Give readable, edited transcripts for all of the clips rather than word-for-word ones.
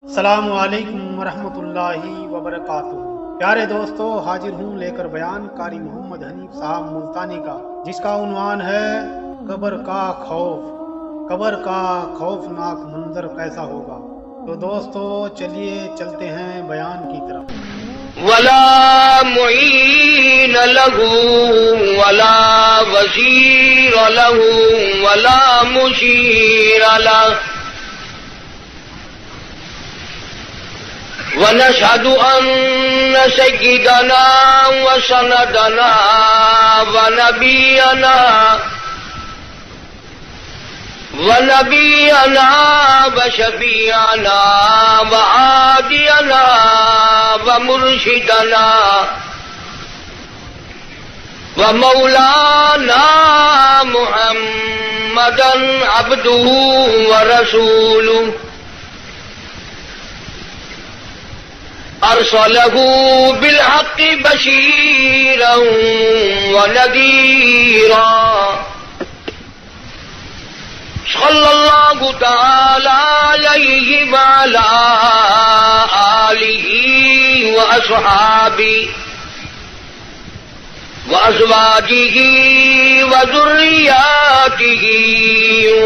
السلام علیکم ورحمۃ اللہ وبرکاتہ۔ پیارے دوستو، حاضر ہوں لے کر بیان قاری محمد حنیف صاحب ملتانی کا، جس کا عنوان ہے قبر کا خوف۔ قبر کا خوفناک منظر کیسا ہوگا؟ تو دوستو چلیے چلتے ہیں بیان کی طرف۔ ولا معین له ولا وزیر له ولا مشیر له ونشهد أن سيدنا وسندنا ونبينا وشفيعنا وهادينا ومرشدنا ومولانا محمدا عبده ورسوله أرسله بالحق بشيرا ونذيرا صلى الله تعالى عليه وعلى آله وأصحابه وأزواجه وذرياته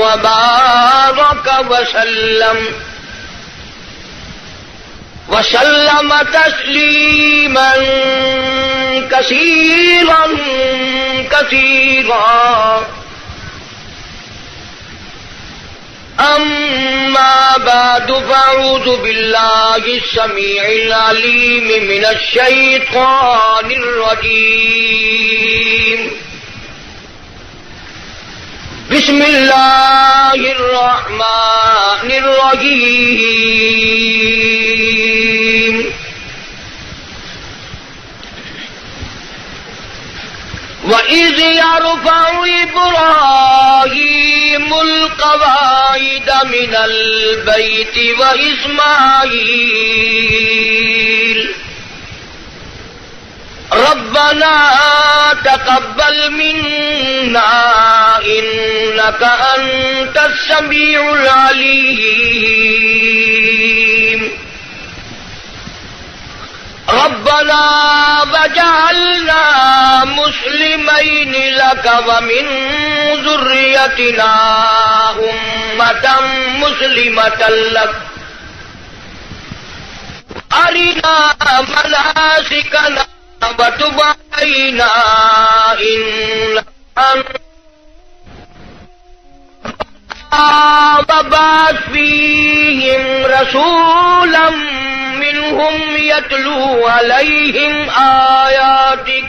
وبارك وسلم تسليما كثيرا كثيرا. أما بعد، فأعوذ بالله السميع العليم من الشيطان الرجيم. بسم الله الرحمن الرحيم. وَإِذْ يَرْفَعُ إِبْرَاهِيمُ الْقَوَاعِدَ مِنَ الْبَيْتِ وَإِسْمَاعِيلُ رَبَّنَا تَقَبَّلْ مِنَّا إِنَّكَ أَنْتَ السَّمِيعُ الْعَلِيمُ رَبَّنَا وَاجْعَلْنَا مُسْلِمَيْنِ لَكَ وَمِنْ ذُرِّيَّتِنَا أُمَّةً مُسْلِمَةً لَكَ أَرِنَا مَنَاسِكَنَا وَتُبْ عَلَيْنَا إِنَّكَ أَنتَ وَبَعَثْ فِيهِمْ رَسُولًا منهم يتلو عليهم آياتك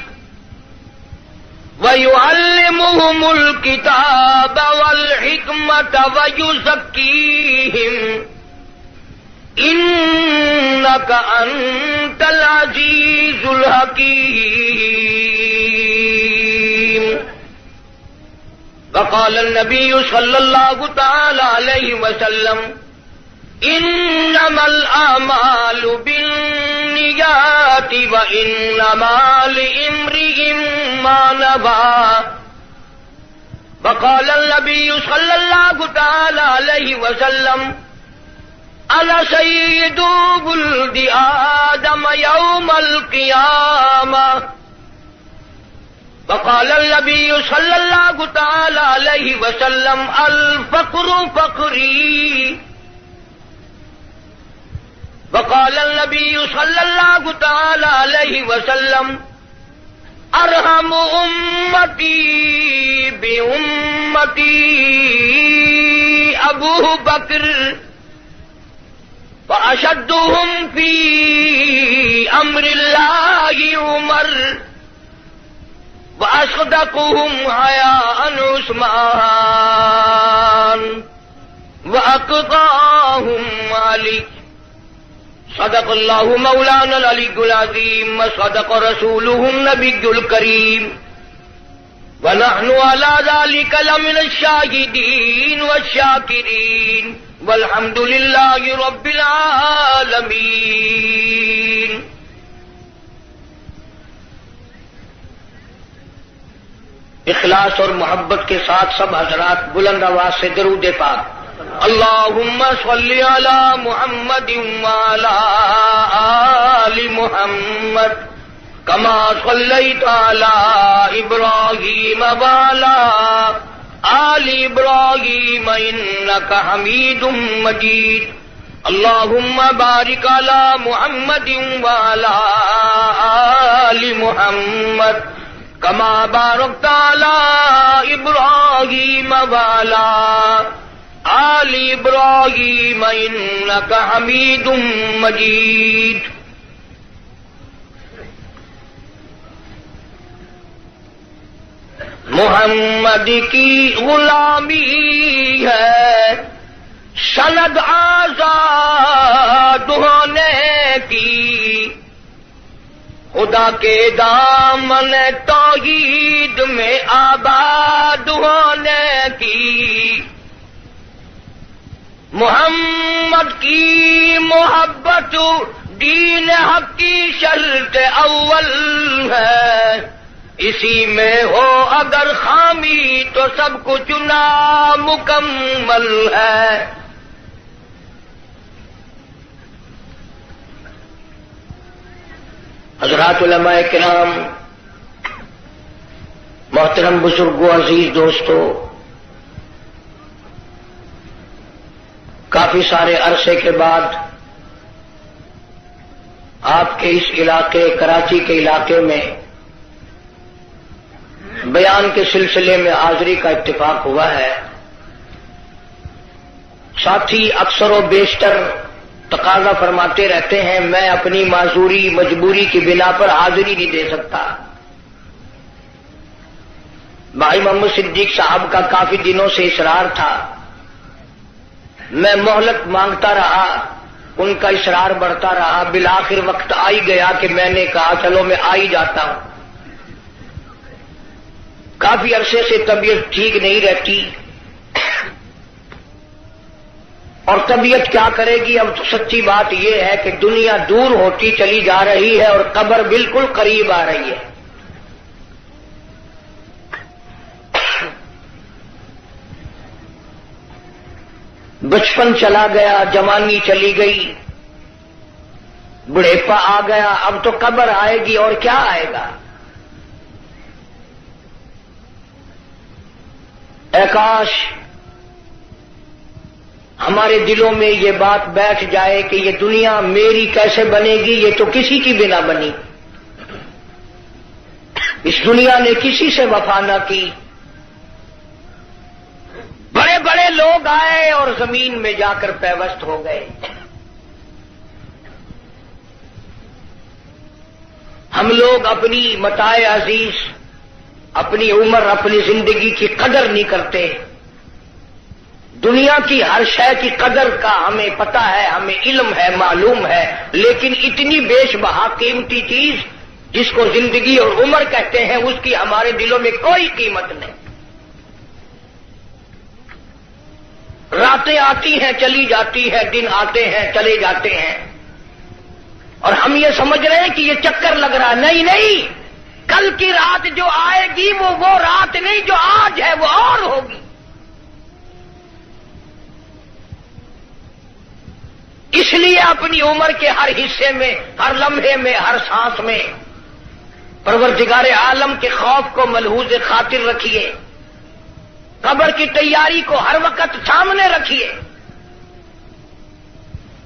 ويعلمهم الكتاب والحكمة ويزكيهم إنك أنت العزيز الحكيم. وقال النبي صلى الله تعالى عليه وسلم: إنما الأعمال بالنيات وإنما لامرئ ما نوى. وقال النبي صلى الله تعالى عليه وسلم: أنا سيد ولد آدم يوم القيامة. وقال النبي صلى الله تعالى عليه وسلم: الفقر فقري. وقال النبي صلى الله تعالى عليه وسلم: أرحم أمتي بأمتي أبو بكر، وأشدهم في أمر الله عمر، وأصدقهم حياء عثمان، وأقضاهم علي. صدق الله مولانا العلي العظيم، وصدق رسوله النبي الكريم، ونحن على ذلك لمن الشاهدين والشاكرين، والحمد لله رب العالمين. اخلاص اور محبت کے ساتھ سب حضرات بلند آواز سے درود پاک اللهم صل على محمد وعلى آل محمد كما صليت على إبراهيم وعلى آل إبراهيم إنك حميد مجيد اللهم بارك على محمد وعلى آل محمد كما باركت على إبراهيم وعلى آل إبراهيم إنك حميد مجيد محمد کی غلامی ہے سند آزاد ہونے کی خدا کے دامن توحید میں آباد ہونے کی محمد کی محبت دین حق کی شرط اول ہے اسی میں ہو اگر خامی تو سب کچھ نامکمل ہے حضرات علماء کرام محترم بزرگوں عزیز دوستو کافی سارے عرصے کے بعد آپ کے اس علاقے کراچی کے علاقے میں بیان کے سلسلے میں حاضری کا اتفاق ہوا ہے ساتھی اکثر و بیشتر تقاضا فرماتے رہتے ہیں میں اپنی معذوری مجبوری کی بنا پر حاضری نہیں دے سکتا بھائی محمد صدیق صاحب کا کافی دنوں سے اصرار تھا میں مہلت مانگتا رہا ان کا اصرار بڑھتا رہا بالآخر وقت آ ہی گیا کہ میں نے کہا چلو میں آ ہی جاتا ہوں کافی عرصے سے طبیعت ٹھیک نہیں رہتی اور طبیعت کیا کرے گی اب تو سچی بات یہ ہے کہ دنیا دور ہوتی چلی جا رہی ہے اور قبر بالکل قریب آ رہی ہے بچپن چلا گیا جوانی چلی گئی بڑھیپا آ گیا اب تو قبر آئے گی اور کیا آئے گا اے کاش ہمارے دلوں میں یہ بات بیٹھ جائے کہ یہ دنیا میری کیسے بنے گی یہ تو کسی کی بنا بنی اس دنیا نے کسی سے وفا نہ کی بڑے بڑے لوگ آئے اور زمین میں جا کر پیوست ہو گئے ہم لوگ اپنی متاع عزیز اپنی عمر اپنی زندگی کی قدر نہیں کرتے دنیا کی ہر شے کی قدر کا ہمیں پتہ ہے ہمیں علم ہے معلوم ہے لیکن اتنی بیش بہا قیمتی چیز جس کو زندگی اور عمر کہتے ہیں اس کی ہمارے دلوں میں کوئی قیمت نہیں راتیں آتی ہیں چلی جاتی ہیں دن آتے ہیں چلے جاتے ہیں اور ہم یہ سمجھ رہے ہیں کہ یہ چکر لگ رہا نہیں کل کی رات جو آئے گی وہ رات نہیں جو آج ہے وہ اور ہوگی اس لیے اپنی عمر کے ہر حصے میں ہر لمحے میں ہر سانس میں پروردگار عالم کے خوف کو ملحوظ خاطر رکھیے قبر کی تیاری کو ہر وقت سامنے رکھیے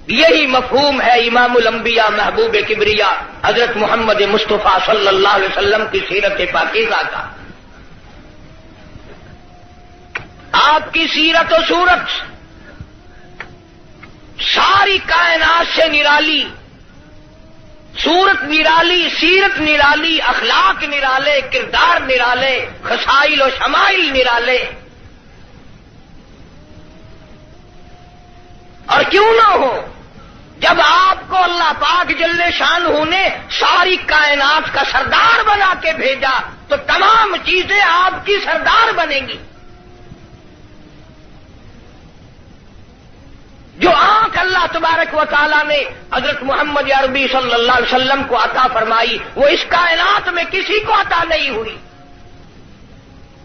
یہی مفہوم ہے امام الانبیاء محبوب کبریا حضرت محمد مصطفیٰ صلی اللہ علیہ وسلم کی سیرت پاکیزہ کا آپ کی سیرت و صورت ساری کائنات سے نرالی صورت نرالی سیرت نرالی اخلاق نرالے کردار نرالے خصائل و شمائل نرالے اور کیوں نہ ہو جب آپ کو اللہ پاک جل شانہ نے ساری کائنات کا سردار بنا کے بھیجا تو تمام چیزیں آپ کی سردار بنیں گی جو آنکھ اللہ تبارک و تعالیٰ نے حضرت محمد عربی صلی اللہ علیہ وسلم کو عطا فرمائی وہ اس کائنات میں کسی کو عطا نہیں ہوئی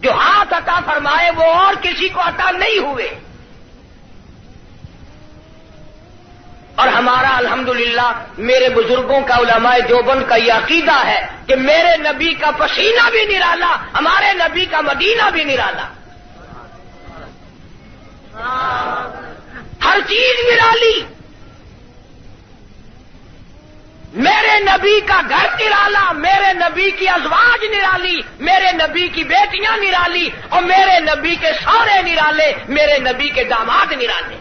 جو ہاتھ عطا فرمائے وہ اور کسی کو عطا نہیں ہوئے اور ہمارا الحمدللہ میرے بزرگوں کا علماء دیوبند کا یہ عقیدہ ہے کہ میرے نبی کا پسینہ بھی نرالا، ہمارے نبی کا مدینہ بھی نرالا، ہر چیز نرالی، میرے نبی کا گھر نرالا، میرے نبی کی ازواج نرالی، میرے نبی کی بیٹیاں نرالی، اور میرے نبی کے سارے نرالے، میرے نبی کے داماد نرالے۔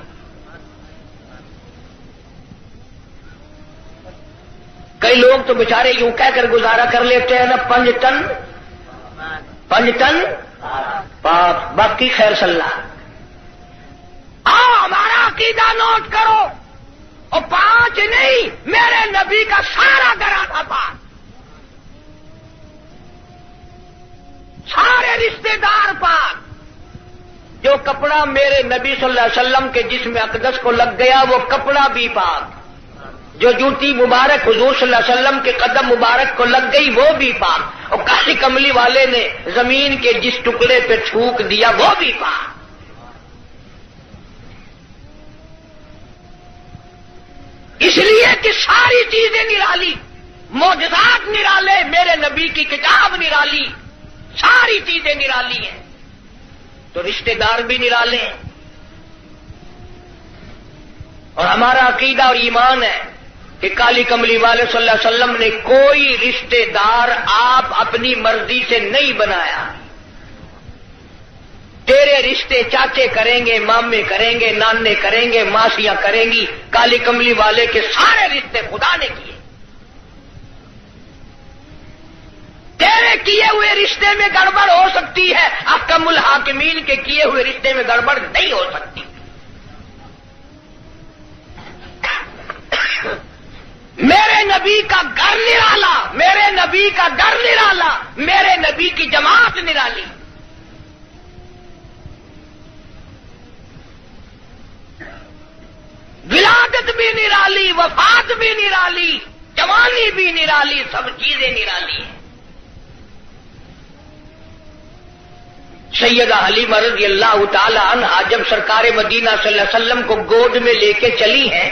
کئی لوگ تو بیچارے یوں کہہ کر گزارا کر لیتے ہیں نا، 5 ٹن پاپ، باقی خیر صلاح۔ ہمارا عقیدہ نوٹ کرو، اور 5 نہیں، میرے نبی کا سارا گھرا تھا پاک، سارے رشتے دار پاک۔ جو کپڑا میرے نبی صلی اللہ علیہ وسلم کے جسم اقدس کو لگ گیا وہ کپڑا بھی پاک، جو جوتی مبارک حضور صلی اللہ علیہ وسلم کے قدم مبارک کو لگ گئی وہ بھی پاک، اور کاشی کملی والے نے زمین کے جس ٹکڑے پہ تھوک دیا وہ بھی پاک۔ اس لیے کہ ساری چیزیں نرالی، معجزات نرالے، میرے نبی کی کتاب نرالی، ساری چیزیں نرالی ہیں، تو رشتے دار بھی نرالے ہیں۔ اور ہمارا عقیدہ اور ایمان ہے کہ کالی کملی والے صلی اللہ علیہ وسلم نے کوئی رشتے دار آپ اپنی مرضی سے نہیں بنایا۔ تیرے رشتے چاچے کریں گے، مامے کریں گے، نانے کریں گے، ماسیاں کریں گی، کالی کملی والے کے سارے رشتے خدا نے کیے۔ تیرے کیے ہوئے رشتے میں گڑبڑ ہو سکتی ہے، احکم الحاکمین کے کیے ہوئے رشتے میں گڑبڑ نہیں ہو سکتی۔ میرے نبی کا گھر نرالا، میرے نبی کا گھر نرالا، میرے نبی کی جماعت نرالی۔ ولادت بھی نرالی، وفات بھی نرالی، جوانی بھی نرالی، سب چیزیں نرالی ہیں۔ سیدہ حلیمہ رضی اللہ تعالی عنہا جب سرکار مدینہ صلی اللہ علیہ وسلم کو گود میں لے کے چلی ہیں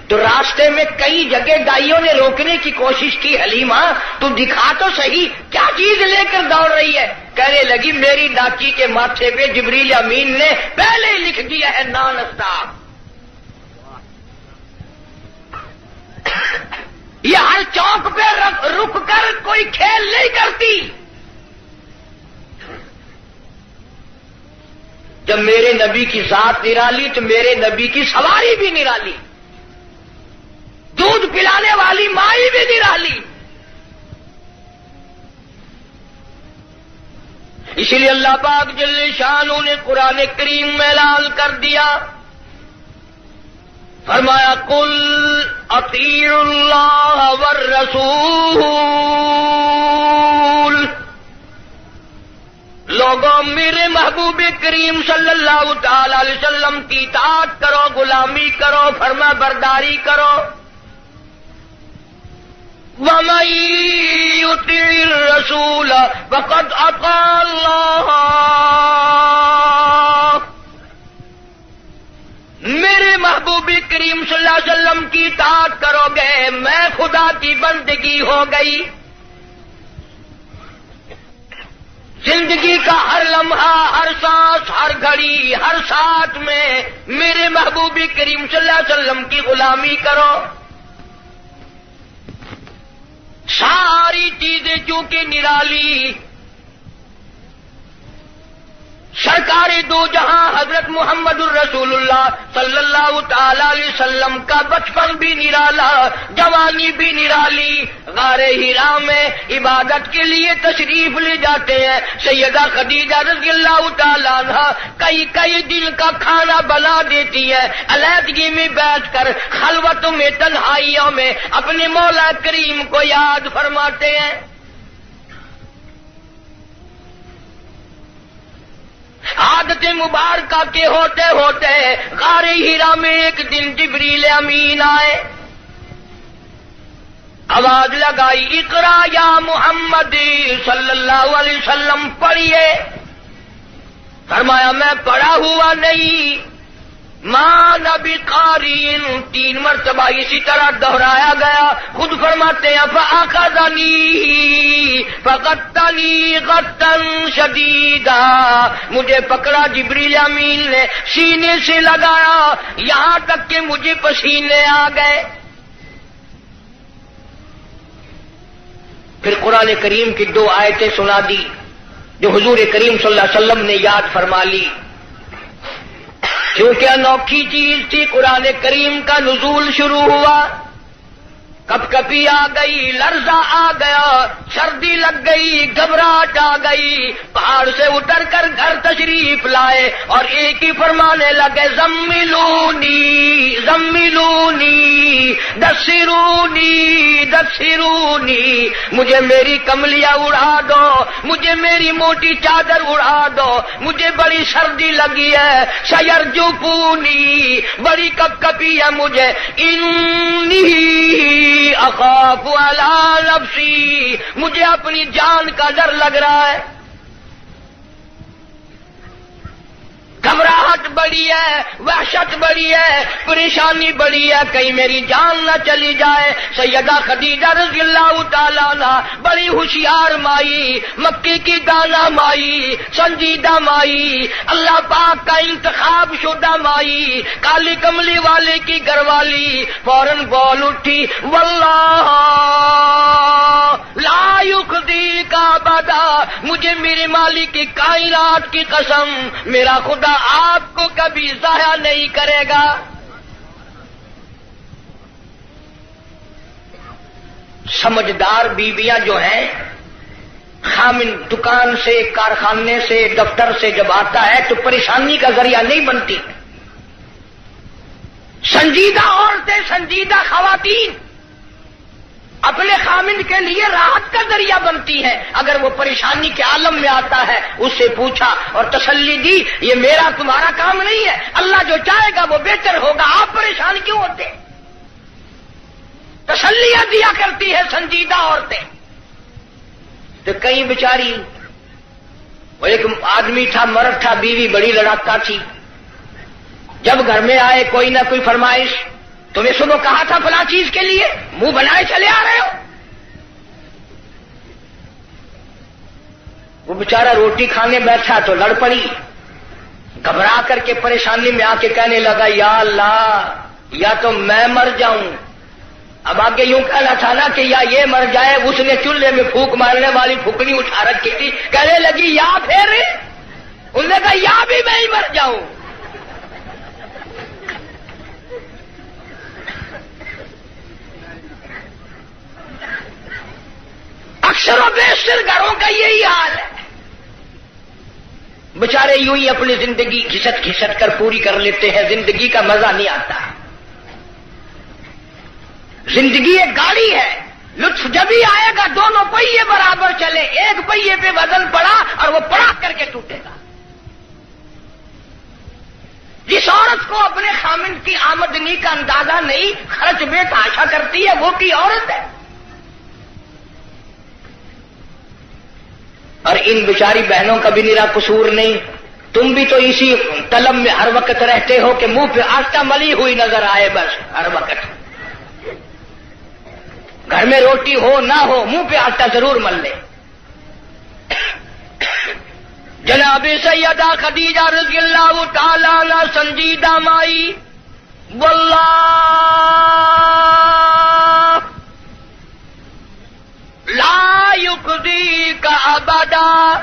تو راستے میں کئی جگہ دائیوں نے روکنے کی کوشش کی، حلیمہ تو دکھا تو صحیح کیا چیز لے کر دوڑ رہی ہے؟ کہنے لگی میری ڈاچی کے ماتھے پہ جبریل امین نے پہلے ہی لکھ دیا ہے نان اسٹاپ۔ یہ ہر چوک پہ رک کر کوئی کھیل نہیں کرتی۔ جب میرے نبی کی ذات نرالی تو میرے نبی کی سواری بھی نرالی، دودھ پلانے والی مائی بھی نرالی۔ اسی لیے اللہ پاک جل شانہ نے قرآن کریم میں اعلان کر دیا، فرمایا قل اطیعوا اللہ والرسول، لوگوں میرے محبوب کریم صلی اللہ تعالی علیہ وسلم کی اطاعت کرو، غلامی کرو، فرما برداری کرو۔ وَمَن يُطِعِ الرَّسُولَ فَقَدْ أَطَاعَ اللَّهَ، میرے محبوب کریم صلی اللہ علیہ وسلم کی اطاعت کرو گے میں خدا کی بندگی ہو گئی۔ زندگی کا ہر لمحہ، ہر سانس، ہر گھڑی، ہر ساتھ میں میرے محبوب کریم صلی اللہ علیہ وسلم کی غلامی کرو۔ ساری چیزیں چونکہ نرالی، سرکار دو جہاں حضرت محمد الرسول اللہ صلی اللہ تعالی علیہ وسلم کا بچپن بھی نرالا، جوانی بھی نرالی۔ غار حرا میں عبادت کے لیے تشریف لے جاتے ہیں، سیدہ خدیجہ رضی اللہ تعالی عنہا کئی دن کا کھانا بنا دیتی ہے، علیحدگی میں بیٹھ کر خلوتوں میں، تنہائیوں میں اپنے مولا کریم کو یاد فرماتے ہیں۔ عادت مبارکہ کے ہوتے ہوتے غار حرا میں ایک دن جبریل امین آئے، آواز لگائی اقرا یا محمد صلی اللہ علیہ وسلم، پڑھیے۔ فرمایا میں پڑھا ہوا نہیں، ما نبی قارین 3 مرتبہ اسی طرح دہرایا گیا. خود فرماتے ہیں فَأَخَذَنِي فَغَطَّنِي غَطًّا شَدِيدًا، مجھے پکڑا جبریل امین نے، سینے سے لگایا یہاں تک کہ مجھے پسینے آ گئے. پھر قرآن کریم کی 2 آیتیں سنا دی جو حضور کریم صلی اللہ علیہ وسلم نے یاد فرما لی. کیونکہ انوکھی چیز تھی، قرآن کریم کا نزول شروع ہوا، کپ کپی آ گئی، لرزہ آ گیا، سردی لگ گئی، گھبراہٹ آ گئی، پہاڑ سے اتر کر گھر تشریف لائے اور ایک ہی فرمانے لگے زملونی زملونی دثرونی دثرونی، مجھے میری کملیاں اڑا دو، مجھے میری موٹی چادر اڑا دو، مجھے بڑی سردی لگی ہے، سیرجفونی، بڑی کپ کپی ہے مجھے، انی اخاف علی نفسی، مجھے اپنی جان کا ڈر لگ رہا ہے، گھبراہٹ بڑی ہے، وحشت بڑی ہے، پریشانی بڑی ہے، کہیں میری جان نہ چلی جائے. سیدہ خدیجہ رضی اللہ تعالیٰ عنہ بڑی ہوشیار مائی، مکی کی دانا مائی، سنجیدہ مائی، اللہ پاک کا انتخاب شدہ مائی، کالی کملی والے کی گھر والی، فوراً بول اٹھی واللہ لا یخزی کا ابدا، مجھے میرے مالک کی کائنات کی قسم، میرا خدا آپ کو کبھی ضائع نہیں کرے گا. سمجھدار بیویاں جو ہیں، خامن دکان سے، کارخانے سے، دفتر سے جب آتا ہے تو پریشانی کا ذریعہ نہیں بنتی. سنجیدہ عورتیں، سنجیدہ خواتین اپنے خامن کے لیے راحت کا ذریعہ بنتی ہے. اگر وہ پریشانی کے عالم میں آتا ہے اس سے پوچھا اور تسلی دی، یہ میرا تمہارا کام نہیں ہے، اللہ جو چاہے گا وہ بہتر ہوگا، آپ پریشان کیوں ہوتے؟ تسلیاں دیا کرتی ہے سنجیدہ عورتیں. تو کئی بیچاری، وہ ایک آدمی تھا، مرد تھا، بیوی بڑی لڑاکا تھی، جب گھر میں آئے کوئی نہ کوئی فرمائش، تمہیں صبح کہا تھا فلاں چیز کے لیے، منہ بنائے چلے آ رہے ہو. وہ بیچارہ روٹی کھانے بیٹھا تو لڑ پڑی، گھبرا کر کے پریشانی میں آ کے کہنے لگا یا اللہ، یا تو میں مر جاؤں. اب آگے یوں کہنا تھا نا کہ یا یہ مر جائے. اس نے چولہے میں پھونک مارنے والی پھونکنی اٹھا رکھی تھی، کہنے لگی یا پھر، انہوں نے کہا یا بھی میں ہی مر جاؤں. اکثر و بیشتر گھروں کا یہی حال ہے. بیچارے یوں ہی اپنی زندگی گھسٹ گھسٹ کر پوری کر لیتے ہیں، زندگی کا مزہ نہیں آتا. زندگی ایک گاڑی ہے، لطف جب ہی آئے گا دونوں پہیے برابر چلے، ایک پہیے پہ وزن پڑا اور وہ پڑا کر کے ٹوٹے گا. جس عورت کو اپنے خامن کی آمدنی کا اندازہ نہیں، خرچ میں تحاشا کرتی ہے، وہ کی عورت ہے. اور ان بیچاری بہنوں کا بھی میرا قصور نہیں. تم بھی تو اسی طلب میں ہر وقت رہتے ہو کہ منہ پہ آٹا ملی ہوئی نظر آئے، بس ہر وقت. گھر میں روٹی ہو نہ ہو منہ پہ آٹا ضرور مل لے. جناب سیدہ خدیجہ رضی اللہ تعالیٰ عنہ سنجیدہ مائی، واللہ لا یخزی کا ابدا،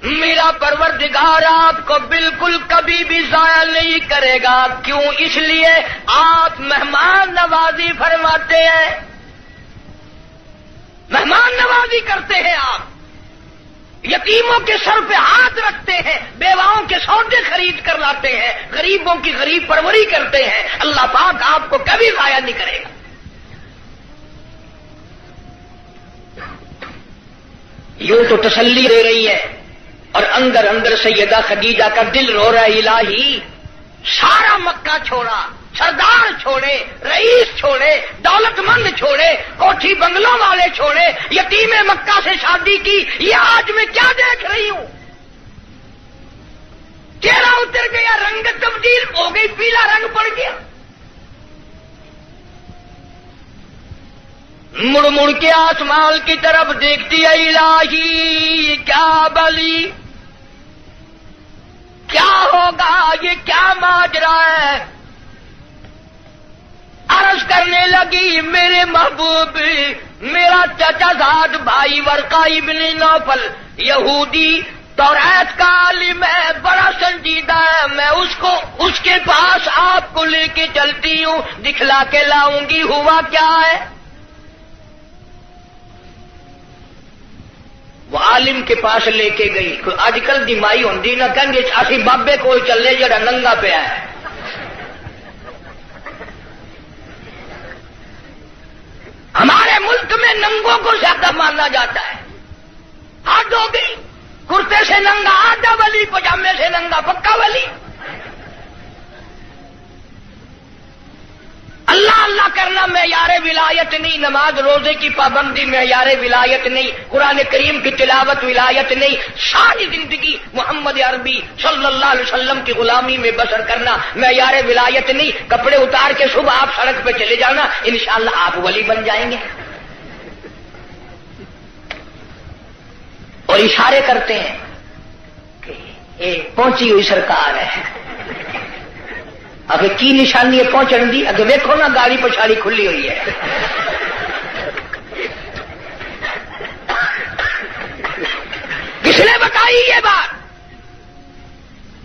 میرا پروردگار آپ کو بالکل کبھی بھی ضائع نہیں کرے گا. کیوں؟ اس لیے آپ مہمان نوازی فرماتے ہیں، مہمان نوازی کرتے ہیں، آپ یتیموں کے سر پہ ہاتھ رکھتے ہیں، بیواؤں کے سودے خرید کر لاتے ہیں، غریبوں کی غریب پروری کرتے ہیں. اللہ پاک آپ کو کبھی ضائع نہیں کرے گا. یوں تو تسلی دے رہی ہے اور اندر اندر سیدہ خدیجہ کا دل رو رہا ہے، الہی سارا مکہ چھوڑا، سردار چھوڑے، رئیس چھوڑے، دولت مند چھوڑے، کوٹھی بنگلوں والے چھوڑے، یتیم مکہ سے شادی کی، یہ آج میں کیا دیکھ رہی ہوں. چہرہ اتر گیا، رنگ تبدیل ہو گئی، پیلا رنگ پڑ گیا. مڑ مڑ کے آسمان کی طرف دیکھتی ہے، الہی کیا بلی، کیا ہوگا، یہ کیا ماجرا ہے. عرض کرنے لگی، میرے محبوب، میرا چچا زاد بھائی ورقہ ابن نوفل یہودی توریت کا عالم ہے، بڑا سنجیدہ ہے، میں اس کے پاس آپ کو لے کے چلتی ہوں، دکھلا کے لاؤں گی. ہوا کیا ہے؟ وہ عالم کے پاس لے کے گئی. اج کل دی مائی ہوندی نہ کہیں گے اسی بابے کو چلے جڑا ننگا پیا ہے. ہمارے ملک میں ننگوں کو زیادہ مانا جاتا ہے. حد ہو گئی، کرتے سے ننگا آدھا ولی، پجامے سے ننگا پکا ولی. اللہ اللہ کرنا معیار ولایت نہیں، نماز روزے کی پابندی معیار ولایت نہیں، قرآن کریم کی تلاوت ولایت نہیں. ساری زندگی محمد عربی صلی اللہ علیہ وسلم کی غلامی میں بسر کرنا معیار ولایت نہیں. کپڑے اتار کے صبح آپ سڑک پہ چلے جانا، انشاءاللہ آپ ولی بن جائیں گے. اور اشارے کرتے ہیں کہ یہ پہنچی ہوئی سرکار ہے. اگر کی نشانی ہے پہنچن دی؟ اگر ویکھو نا گاڑی پچھاڑی کھلی ہوئی ہے. کس نے بتائی یہ بات؟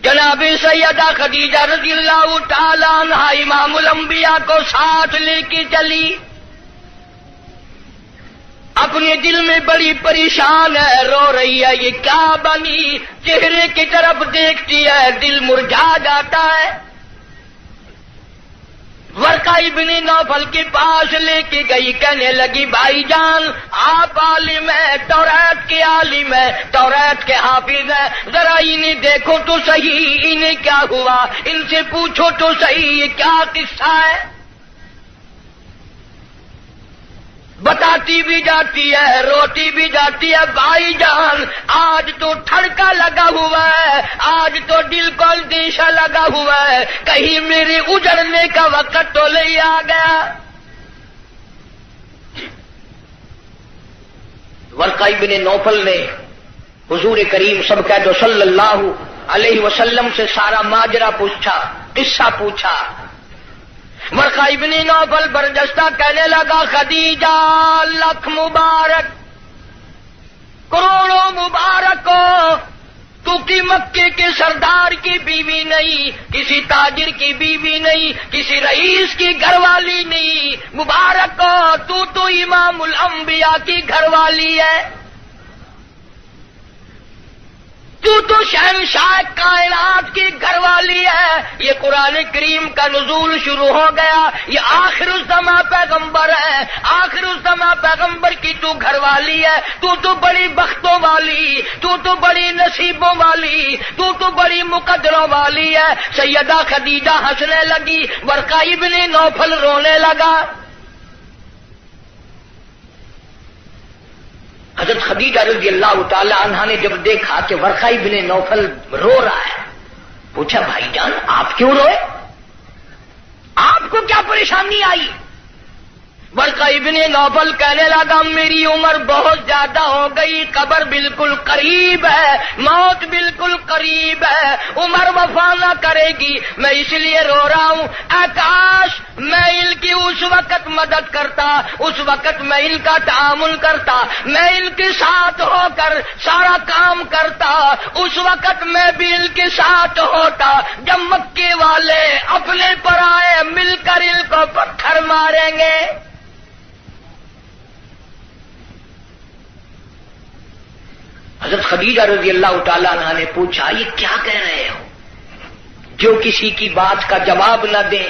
جناب سیدہ خدیجہ رضی اللہ تعالی عنہا امام الانبیاء کو ساتھ لے کے چلی. اپنے دل میں بڑی پریشان ہے، رو رہی ہے، یہ کیا بنی. چہرے کی طرف دیکھتی ہے، دل مرجھا جاتا ہے. ورقہ ابن نوفل کے پاس لے کے گئی، کہنے لگی، بھائی جان آپ عالم ہیں، توریت کے عالم ہیں، توریت کے حافظ ہیں، ذرا انہیں دیکھو تو صحیح، انہیں کیا ہوا، ان سے پوچھو تو صحیح، یہ کیا قصہ ہے. بتاتی بھی جاتی ہے، روتی بھی جاتی ہے. بھائی جان آج تو ٹھڑکا لگا ہوا ہے، آج تو دل کو اندیشہ لگا ہوا ہے، کہیں میرے اجڑنے کا وقت تو نہیں آ گیا. ورقہ ابن نوفل نے حضور کریم سب کہہ دو صلی اللہ علیہ وسلم سے سارا ماجرا پوچھا، قصہ پوچھا. ورقہ ابن نوفل برجستہ کہنے لگا، خدیجہ لکھ مبارک، کروڑوں مبارک ہو، تو کی مکے کے سردار کی بیوی نہیں، کسی تاجر کی بیوی نہیں، کسی رئیس کی گھر والی نہیں. مبارک ہو، تو امام الانبیاء کی گھر والی ہے، تو شہنشاہ کائنات کی گھر والی ہے. یہ قرآن کریم کا نزول شروع ہو گیا، یہ آخر الزماں پیغمبر ہے، آخر الزماں پیغمبر کی تو گھر والی ہے. تو بڑی بختوں والی، تو بڑی نصیبوں والی، تو بڑی مقدروں والی ہے. سیدہ خدیجہ ہنسنے لگی، ورقہ ابن نوفل رونے لگا. حضرت خدیجہ رضی اللہ تعالی عنہا نے جب دیکھا کہ ورقہ ابن نوفل رو رہا ہے، پوچھا، بھائی جان آپ کیوں روئے، آپ کو کیا پریشانی آئی؟ ورقہ ابن نوفل کہنے لگا، میری عمر بہت زیادہ ہو گئی، قبر بالکل قریب ہے، موت بالکل قریب ہے، عمر وفا نہ کرے گی، میں اس لیے رو رہا ہوں. اے کاش میں ان کی اس وقت مدد کرتا، اس وقت میں ان کا تعامل کرتا، میں ان کے ساتھ ہو کر سارا کام کرتا، اس وقت میں بھی ان کے ساتھ ہوتا جب مکے والے اپنے پر آئے مل کر ان کو پتھر ماریں گے. حضرت خدیجہ رضی اللہ تعالیٰ عنہ نے پوچھا، یہ کیا کہہ رہے ہو؟ جو کسی کی بات کا جواب نہ دیں،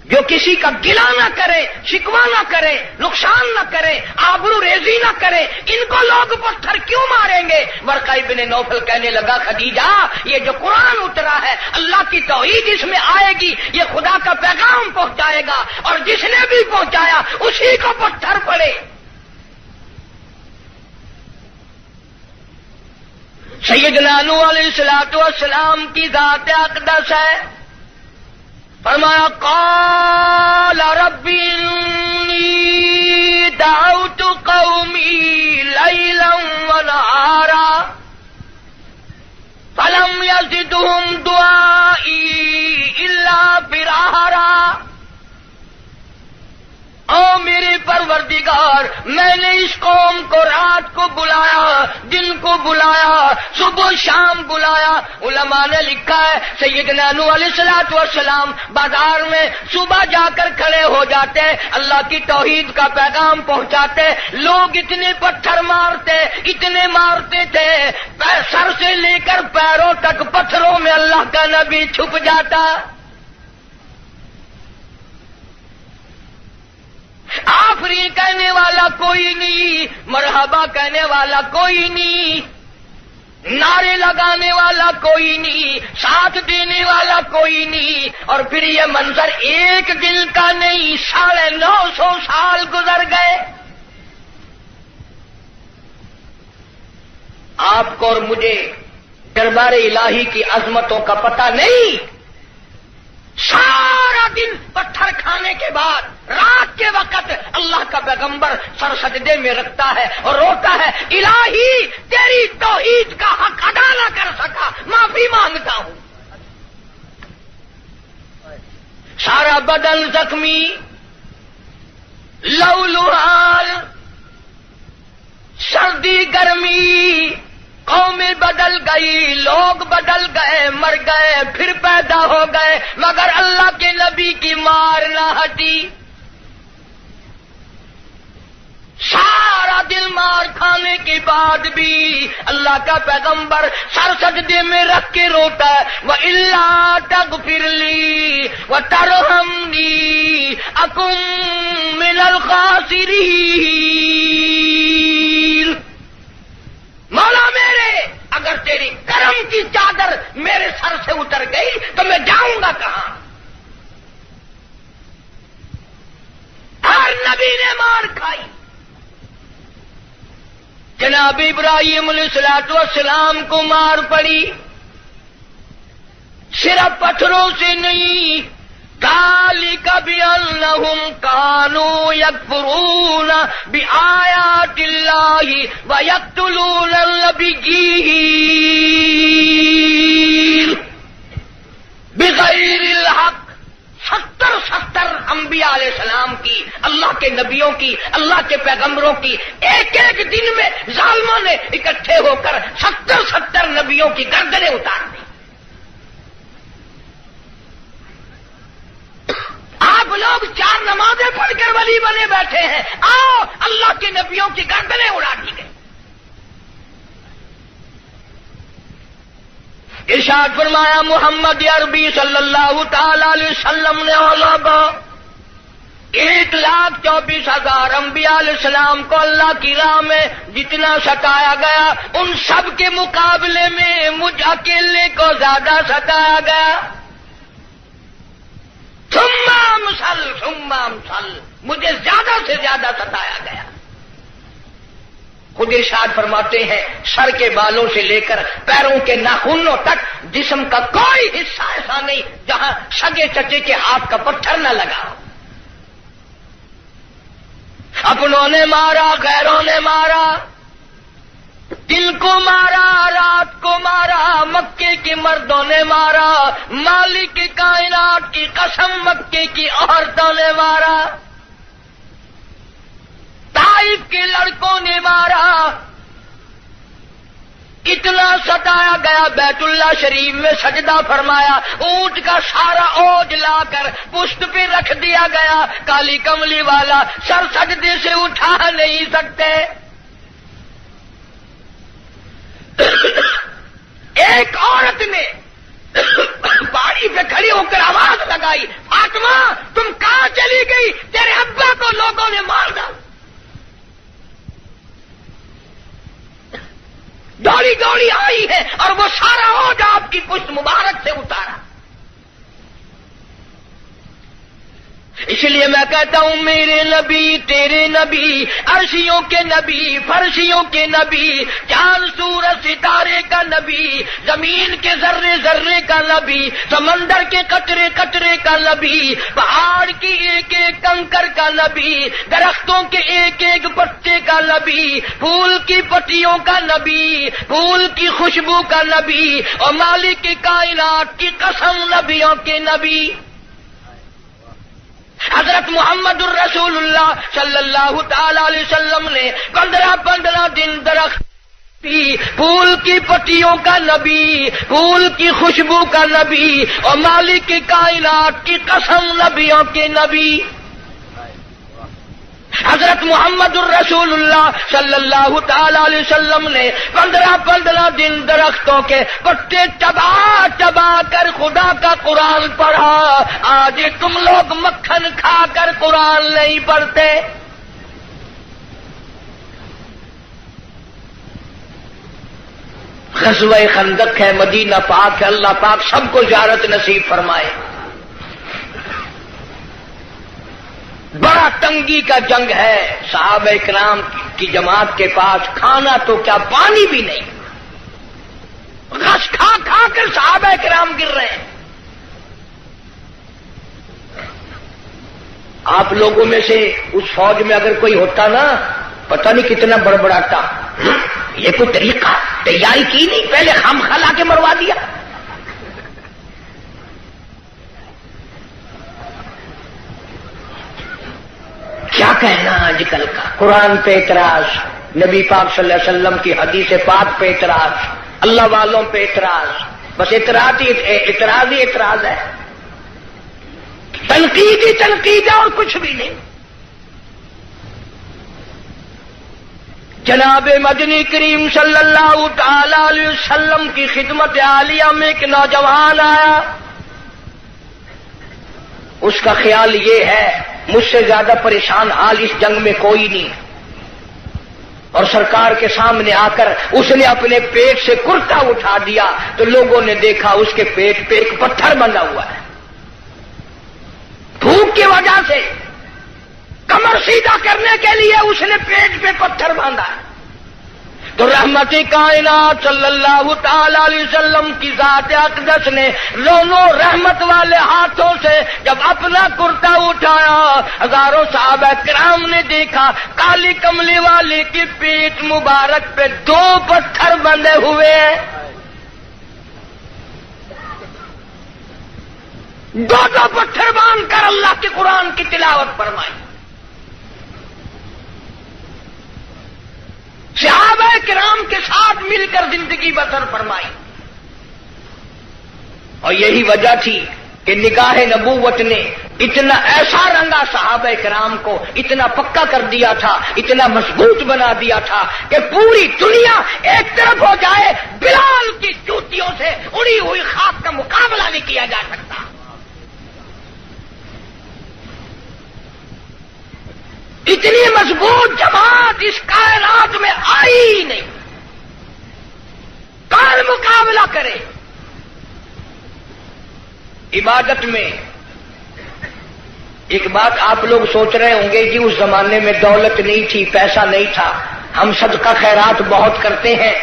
جو کسی کا گلہ نہ کرے، شکوہ نہ کرے، نقصان نہ کرے، آبرو ریزی نہ کرے، ان کو لوگ پتھر کیوں ماریں گے؟ ورقہ ابن نوفل کہنے لگا، خدیجہ یہ جو قرآن اترا ہے اللہ کی توحید اس میں آئے گی، یہ خدا کا پیغام پہنچائے گا، اور جس نے بھی پہنچایا اسی کو پتھر پڑے. سیدنا نوح علیہ السلام کی ذات اقدس ہے. فرمایا قال رب انی دعوت قومی لیلا ونہارا فلم یزدہم دعائی الا فرارا. او میرے پروردگار، میں نے اس قوم کو رات کو بلایا، دن کو بلایا، صبح شام بلایا. علماء نے لکھا ہے سیدنا نوح علیہ السلام بازار میں صبح جا کر کھڑے ہو جاتے، اللہ کی توحید کا پیغام پہنچاتے. لوگ اتنے پتھر مارتے، اتنے مارتے تھے، سر سے لے کر پیروں تک پتھروں میں اللہ کا نبی چھپ جاتا. آفرین کہنے والا کوئی نہیں، مرحبا کہنے والا کوئی نہیں، نعرے لگانے والا کوئی نہیں، ساتھ دینے والا کوئی نہیں. اور پھر یہ منظر ایک دن کا نہیں، 950 سال گزر گئے. آپ کو اور مجھے دربار الہی کی عظمتوں کا پتہ نہیں. سارا دن پتھر کھانے کے بعد رات کے وقت اللہ کا پیغمبر سر سجدے میں رکھتا ہے اور روتا ہے، الہی تیری توحید کا حق ادا نہ کر سکا، معافی مانگتا ہوں. سارا بدن زخمی، لہولہال، سردی گرمی، قومیں بدل گئی، لوگ بدل گئے، مر گئے، پھر پیدا ہو گئے، مگر اللہ کے نبی کی مار نہ ہٹی. سارا دل مار کھانے کے بعد بھی اللہ کا پیغمبر سر سجدے میں رکھ کے روتا ہے، وَإِلَّا تَغْفِرْ لِي وَتَرْحَمْنِي أَكُن مِّنَ الْخَاسِرِينَ. مولا میرے، اگر تیری کرم کی چادر میرے سر سے اتر گئی تو میں جاؤں گا کہاں؟ ہر نبی نے مار کھائی. جناب ابراہیم علیہ السلام کو مار پڑی، صرف پتھروں سے نہیں. ذَلِكَ بِأَنَّهُمْ كَانُوا يَكْفُرُونَ بِآيَاتِ اللَّهِ وَيَقْتُلُونَ النَّبِيِّينَ بِغَيْرِ الْحَقِّ. 70 انبیاء علیہ السلام کی، اللہ کے نبیوں کی، اللہ کے پیغمبروں کی ایک ایک دن میں ظالموں نے اکٹھے ہو کر 70 نبیوں کی گردنیں اتار دی. آپ لوگ 4 نمازیں پڑھ کر ولی بنے بیٹھے ہیں، آؤ اللہ کے نبیوں کی گردنیں اڑا دی گئی. ارشاد فرمایا محمد عربی صلی اللہ تعالی علیہ وسلم نے 1,24,000 انبیاء علیہ السلام کو اللہ کی راہ میں جتنا ستایا گیا، ان سب کے مقابلے میں مجھ اکیلے کو زیادہ ستایا گیا. ثم امثل، مجھے زیادہ سے زیادہ ستایا گیا. خود ارشاد فرماتے ہیں سر کے بالوں سے لے کر پیروں کے ناخنوں تک جسم کا کوئی حصہ ایسا نہیں جہاں سگے چچے کے ہاتھ کا پتھر نہ لگا. اپنوں نے مارا، غیروں نے مارا، دن کو مارا، رات کو مارا، مکے کے مردوں نے مارا، مالک کی کائنات کی قسم مکے کی عورتوں نے مارا، طائف کے لڑکوں نے مارا. اتنا ستایا گیا، بیت اللہ شریف میں سجدہ فرمایا، اونٹ کا سارا اوج لا کر پشت پہ رکھ دیا گیا. کالی کملی والا سر سجدے سے اٹھا نہیں سکتے. ایک عورت نے پہاڑی پہ کھڑی ہو کر آواز لگائی، فاطمہ تم کہاں چلی گئی؟ تیرے ابا کو لوگوں نے مار ڈالا. دوڑی دوڑی آئی ہے اور وہ سارا اوج آپ کی پشت مبارک سے اتارا. اس لیے میں کہتا ہوں میرے نبی تیرے نبی، عرشیوں کے نبی، فرشیوں کے نبی، چاند سورج ستارے کا نبی، زمین کے ذرے ذرے کا نبی، سمندر کے قطرے قطرے کا نبی، پہاڑ کی ایک ایک کنکر کا نبی، درختوں کے ایک ایک پتے کا نبی، پھول کی پتیوں کا نبی، پھول کی خوشبو کا نبی، اور مالک کی کائنات کی قسم نبیوں کے نبی حضرت محمد الرسول اللہ صلی اللہ تعالی علیہ وسلم نے 15 دن درخت پھول کی پتیوں کا نبی، پھول کی خوشبو کا نبی، اور مالک کی کائنات کی قسم نبیوں کے نبی حضرت محمد الرسول اللہ صلی اللہ تعالی علیہ وسلم نے 15 دن درختوں کے پتے چبا چبا کر خدا کا قرآن پڑھا۔ آج تم لوگ مکھن کھا کر قرآن نہیں پڑھتے۔ غزوہ خندق ہے، مدینہ پاک ہے، اللہ پاک سب کو زیارت نصیب فرمائے۔ بڑا تنگی کا جنگ ہے، صحابہ کرام کی جماعت کے پاس کھانا تو کیا پانی بھی نہیں، غش کھا کھا کر صحابہ کرام گر رہے ہیں۔ آپ لوگوں میں سے اس فوج میں اگر کوئی ہوتا نا، پتہ نہیں کتنا بڑبڑاتا، یہ کوئی طریقہ تیاری کی نہیں، پہلے خام خلا کے مروا دیا۔ کیا کہنا آج کل کا، قرآن پہ اعتراض، نبی پاک صلی اللہ علیہ وسلم کی حدیث پاک پہ اعتراض، اللہ والوں پہ اعتراض، بس اعتراض ہی اعتراض ہے، تنقید ہی تنقید ہے اور کچھ بھی نہیں۔ جناب مدنی کریم صلی اللہ تعالی علیہ وسلم کی خدمت عالیہ میں ایک نوجوان آیا، اس کا خیال یہ ہے مجھ سے زیادہ پریشان حال اس جنگ میں کوئی نہیں، اور سرکار کے سامنے آ کر اس نے اپنے پیٹ سے کرتا اٹھا دیا تو لوگوں نے دیکھا اس کے پیٹ پہ ایک پتھر بندھا ہوا ہے، بھوک کی وجہ سے کمر سیدھا کرنے کے لیے اس نے پیٹ پہ پتھر باندھا ہے۔ تو رحمت کائنات صلی اللہ تعالی علیہ وسلم کی ذات اقدس نے دونوں رحمت والے ہاتھوں سے جب اپنا کرتا اٹھایا، ہزاروں صحابہ کرام نے دیکھا کالی کملی والے کی پیٹ مبارک پہ 2 پتھر بندھے ہوئے ہیں، 2 پتھر باندھ کر اللہ کے قرآن کی تلاوت فرمائی۔ صحابہ کرام کے ساتھ مل کر زندگی بسر فرمائی، اور یہی وجہ تھی کہ نگاہ نبوت نے اتنا ایسا رنگا صحابہ کرام کو، اتنا پکا کر دیا تھا، اتنا مضبوط بنا دیا تھا کہ پوری دنیا ایک طرف ہو جائے، بلال کی جوتیوں سے اڑی ہوئی خاک کا مقابلہ نہیں کیا جا سکتا۔ اتنی مضبوط جماعت اس کائنات میں آئی ہی نہیں، کون مقابلہ کرے؟ عبادت میں ایک بات آپ لوگ سوچ رہے ہوں گے کہ اس زمانے میں دولت نہیں تھی، پیسہ نہیں تھا، ہم صدقہ خیرات بہت کرتے ہیں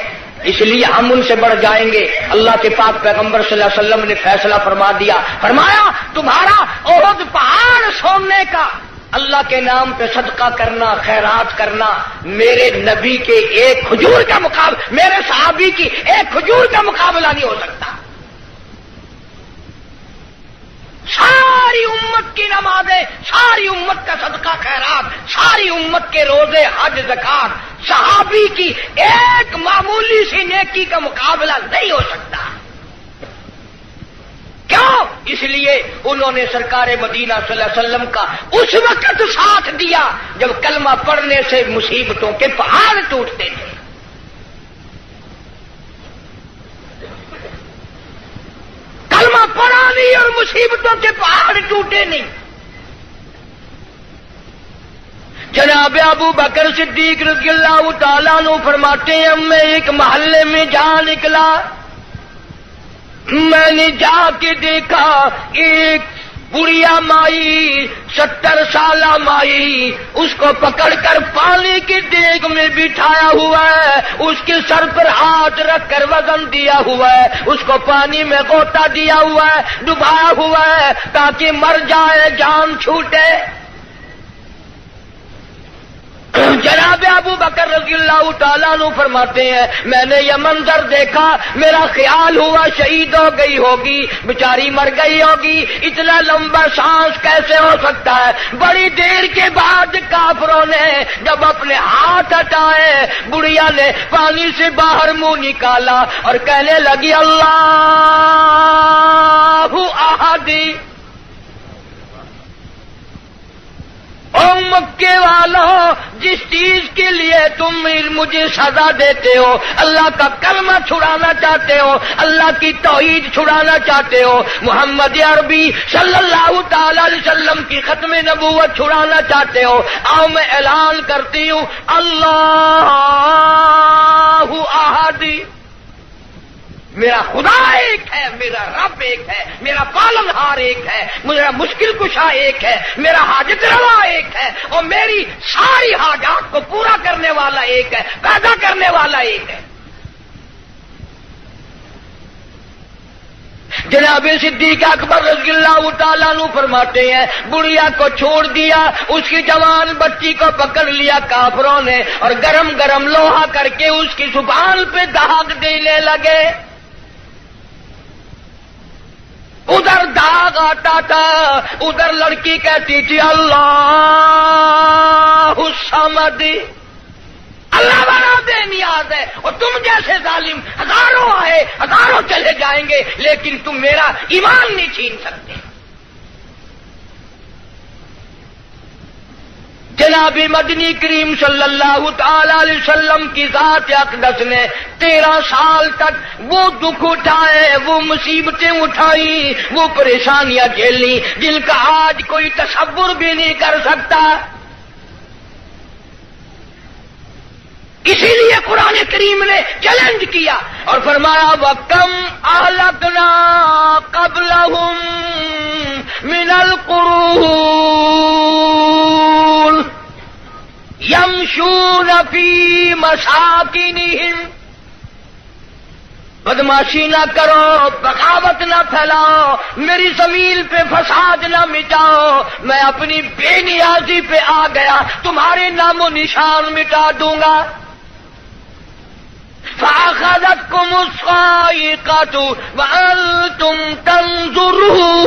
اس لیے ہم ان سے بڑھ جائیں گے۔ اللہ کے پاک پیغمبر صلی اللہ علیہ وسلم نے فیصلہ فرما دیا، فرمایا تمہارا احد پہاڑ سونے کا اللہ کے نام پہ صدقہ کرنا، خیرات کرنا، میرے نبی کے ایک کھجور کا مقابلہ، میرے صحابی کی ایک کھجور کا مقابلہ نہیں ہو سکتا۔ ساری امت کی نمازیں، ساری امت کا صدقہ خیرات، ساری امت کے روزے، حج، زکات، صحابی کی ایک معمولی سی نیکی کا مقابلہ نہیں ہو سکتا۔ کیوں؟ اس لیے انہوں نے سرکار مدینہ صلی اللہ علیہ وسلم کا اس وقت ساتھ دیا جب کلمہ پڑھنے سے مصیبتوں کے پہاڑ ٹوٹتے تھے۔ کلمہ پڑھا نہیں اور مصیبتوں کے پہاڑ ٹوٹے نہیں۔ جناب ابو بکر صدیق رضی اللہ تعالیٰ عنہ فرماتے ہیں میں ایک محلے میں جا نکلا، میں نے جا کے دیکھا ایک بڑھیا مائی 70 سالہ مائی اس کو پکڑ کر پانی کی دیگ میں بٹھایا ہوا ہے، اس کے سر پر ہاتھ رکھ کر وزن دیا ہوا ہے، اس کو پانی میں غوطہ دیا ہوا ہے، ڈبایا ہوا ہے تاکہ مر جائے، جان چھوٹے۔ جناب ابو بکر رضی اللہ تعالیٰ عنہ فرماتے ہیں میں نے یہ منظر دیکھا، میرا خیال ہوا شہید ہو گئی ہوگی، بیچاری مر گئی ہوگی، اتنا لمبا سانس کیسے ہو سکتا ہے؟ بڑی دیر کے بعد کافروں نے جب اپنے ہاتھ ہٹائے، بڑھیا نے پانی سے باہر منہ نکالا اور کہنے لگی اللہ احدی۔ او مکے والوں، جس چیز کے لیے تم مجھے سزا دیتے ہو، اللہ کا کلمہ چھڑانا چاہتے ہو، اللہ کی توحید چھڑانا چاہتے ہو، محمد عربی صلی اللہ تعالی علیہ وسلم کی ختم نبوت چھڑانا چاہتے ہو، آؤ میں اعلان کرتی ہوں اللہ احد، میرا خدا ایک ہے، میرا رب ایک ہے، میرا پالنہار ایک ہے، میرا مشکل کشا ایک ہے، میرا حاجت روا ایک ہے، اور میری ساری حاجات کو پورا کرنے والا ایک ہے، پیدا کرنے والا ایک ہے۔ جناب صدیق اکبر رضی اللہ تعالیٰ عنہ فرماتے ہیں بڑھیا کو چھوڑ دیا، اس کی جوان بچی کو پکڑ لیا کافروں نے اور گرم گرم لوہا کر کے اس کی زبان پہ داغ دینے لگے۔ ادھر داغ آتا تھا، ادھر لڑکی کہتی تھی اللہ الصمد، اللہ بڑا بے نیاز ہے، اور تم جیسے ظالم ہزاروں آئے ہزاروں چلے جائیں گے لیکن تم میرا ایمان نہیں چھین سکتے۔ جناب مدنی کریم صلی اللہ تعالی علیہ وسلم کی ذات اقدس نے 13 سال تک وہ دکھ اٹھائے، وہ مصیبتیں اٹھائی، وہ پریشانیاں جھیلی جن کا آج کوئی تصور بھی نہیں کر سکتا۔ اسی لیے قرآن کریم نے چیلنج کیا اور فرمایا وَكَمْ أَهْلَكْنَا قَبْلَهُمْ مِنَ الْقُرُونِ يَمْشُونَ فِي مَسَاكِنِهِمْ۔ بدماشی نہ کرو، بغاوت نہ پھیلاؤ، میری زمین پہ فساد نہ مٹاؤ، میں اپنی بے نیازی پہ آ گیا، تمہارے نام و نشان مٹا دوں گا۔ فَأَخَذَتْكُمُ الصَّاعِقَةُ وَأَنْتُمْ تَنْظُرُونَ۔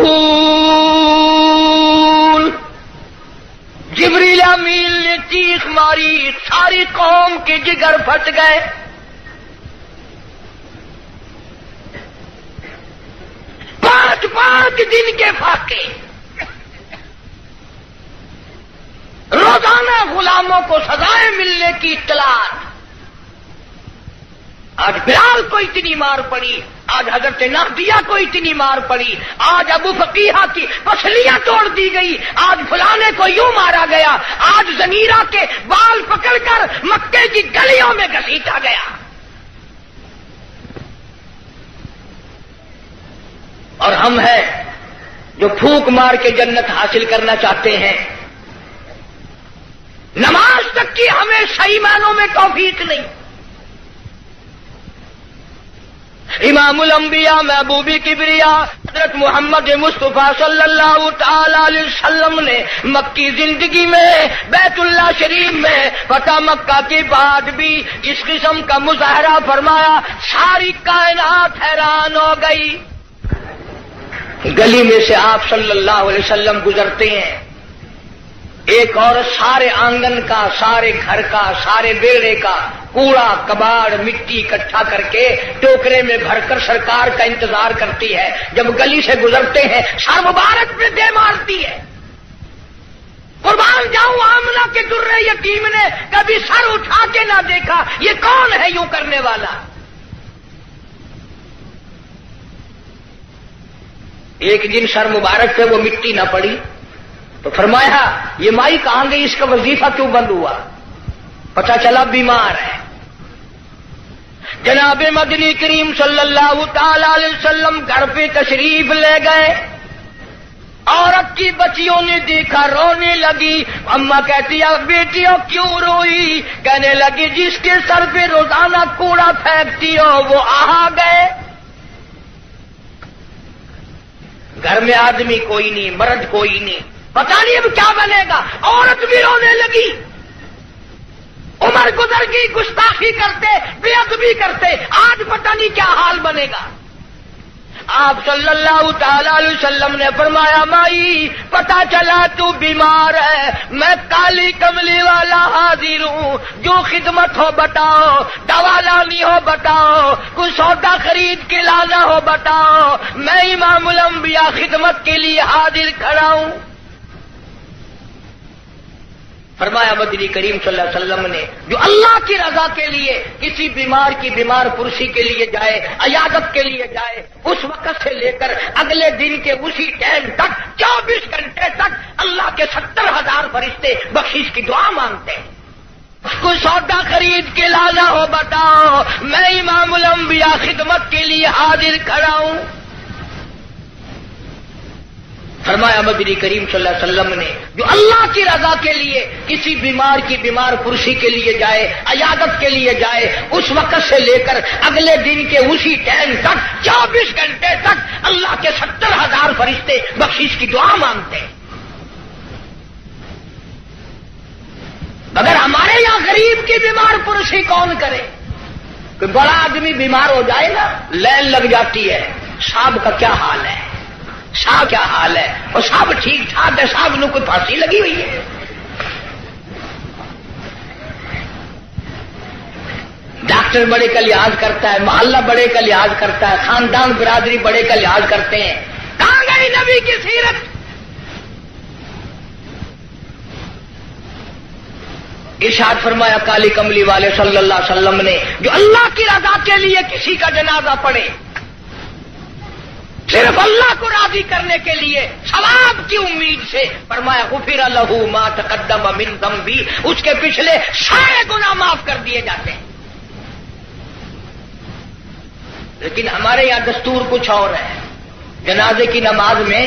جبریل امین نے چیخ ماری، ساری قوم کے جگر پھٹ گئے۔ پانچ دن کے فاقے، روزانہ غلاموں کو سزائیں ملنے کی اطلاعات۔ آج بلال کو اتنی مار پڑی، آج حضرت نہدیہ کو اتنی مار پڑی، آج ابو فقیہ کی پسلیاں توڑ دی گئی، آج فلانے کو یوں مارا گیا، آج زمیرہ کے بال پکڑ کر مکے کی گلیوں میں گھسیٹا گیا۔ اور ہم ہیں جو پھونک مار کے جنت حاصل کرنا چاہتے ہیں، نماز تک کی ہمیں صحیح معنوں میں توفیق نہیں۔ امام الانبیاء محبوب کبریا حضرت محمد مصطفیٰ صلی اللہ تعالی علیہ وسلم نے مکی زندگی میں بیت اللہ شریف میں فتح مکہ کے بعد بھی اس قسم کا مظاہرہ فرمایا، ساری کائنات حیران ہو گئی۔ گلی میں سے آپ صلی اللہ علیہ وسلم گزرتے ہیں، ایک عورت سارے آنگن کا، سارے گھر کا، سارے بیڑے کا کوڑا کباڑ مٹی اکٹھا کر کے ٹوکرے میں بھر کر سرکار کا انتظار کرتی ہے۔ جب گلی سے گزرتے ہیں سر مبارک پہ دے مارتی ہے۔ قربان جاؤں آمنہ کے درے یتیم نے کبھی سر اٹھا کے نہ دیکھا، یہ کون ہے یوں کرنے والا؟ ایک دن سر مبارک پہ وہ مٹی نہ پڑی تو فرمایا یہ مائی کہاں گئی، اس کا وظیفہ کیوں بند ہوا؟ پتہ چلا بیمار ہے۔ جناب مدنی کریم صلی اللہ تعالی علیہ وسلم گھر پہ تشریف لے گئے عورت کی بچیوں نے دیکھا رونے لگی. اماں کہتی ہے بیٹیوں کیوں روئی؟ کہنے لگی جس کے سر پہ روزانہ کوڑا پھینکتی ہو وہ آ گئے. گھر میں آدمی کوئی نہیں، مرد کوئی نہیں، پتہ نہیں اب کیا بنے گا. عورت بھی رونے لگی. عمر گزر گئی، گستاخی کرتے، بے ادبی کرتے، آج پتہ نہیں کیا حال بنے گا. آپ صلی اللہ تعالی علیہ وسلم نے فرمایا مائی پتہ چلا تو بیمار ہے، میں کالی کملی والا حاضر ہوں، جو خدمت ہو بتاؤ، دوا لانی ہو بتاؤ، کوئی سودا خرید کے لانا ہو بتاؤ، میں امام الانبیاء خدمت کے لیے حاضر کھڑا ہوں. فرمایا مدنی کریم صلی اللہ علیہ وسلم نے جو اللہ کی رضا کے لیے کسی بیمار کی بیمار پرسی کے لیے جائے، عیادت کے لیے جائے، اس وقت سے لے کر اگلے دن کے اسی ٹائم تک 24 گھنٹے تک اللہ کے 70,000 فرشتے بخشش کی دعا مانگتے ہیں. کوئی سودا خرید کے لانا ہو بتاؤ، میں امام الانبیاء خدمت کے لیے حاضر کھڑا ہوں. فرمایا مدنی کریم صلی اللہ علیہ وسلم نے جو اللہ کی رضا کے لیے کسی بیمار کی بیمار پرسی کے لیے جائے، عیادت کے لیے جائے، اس وقت سے لے کر اگلے دن کے اسی ٹائم تک 24 گھنٹے تک اللہ کے 70,000 فرشتے بخشش کی دعا مانگتے ہیں. مگر ہمارے یہاں غریب کی بیمار پرسی کون کرے؟ کوئی بڑا آدمی بیمار ہو جائے نا، لائن لگ جاتی ہے. صاحب کا کیا حال ہے، صاحب کیا حال ہے، اور صاحب ٹھیک ٹھاک ہے، صاحب نے کوئی پھانسی لگی ہوئی ہے. ڈاکٹر بڑے کا لحاظ کرتا ہے، محلہ بڑے کا لحاظ کرتا ہے، خاندان برادری بڑے کا لحاظ کرتے ہیں. کہاں گئی نبی کی سیرت؟ ارشاد فرمایا کالی کملی والے صلی اللہ علیہ وسلم نے جو اللہ کی رضا کے لیے کسی کا جنازہ پڑھے، صرف اللہ کو راضی کرنے کے لیے، ثواب کی امید سے، فرمایا غفر لہ ما تقدم من ذنبی، اس کے پچھلے سارے گناہ معاف کر دیے جاتے ہیں. لیکن ہمارے یہاں دستور کچھ اور ہے. جنازے کی نماز میں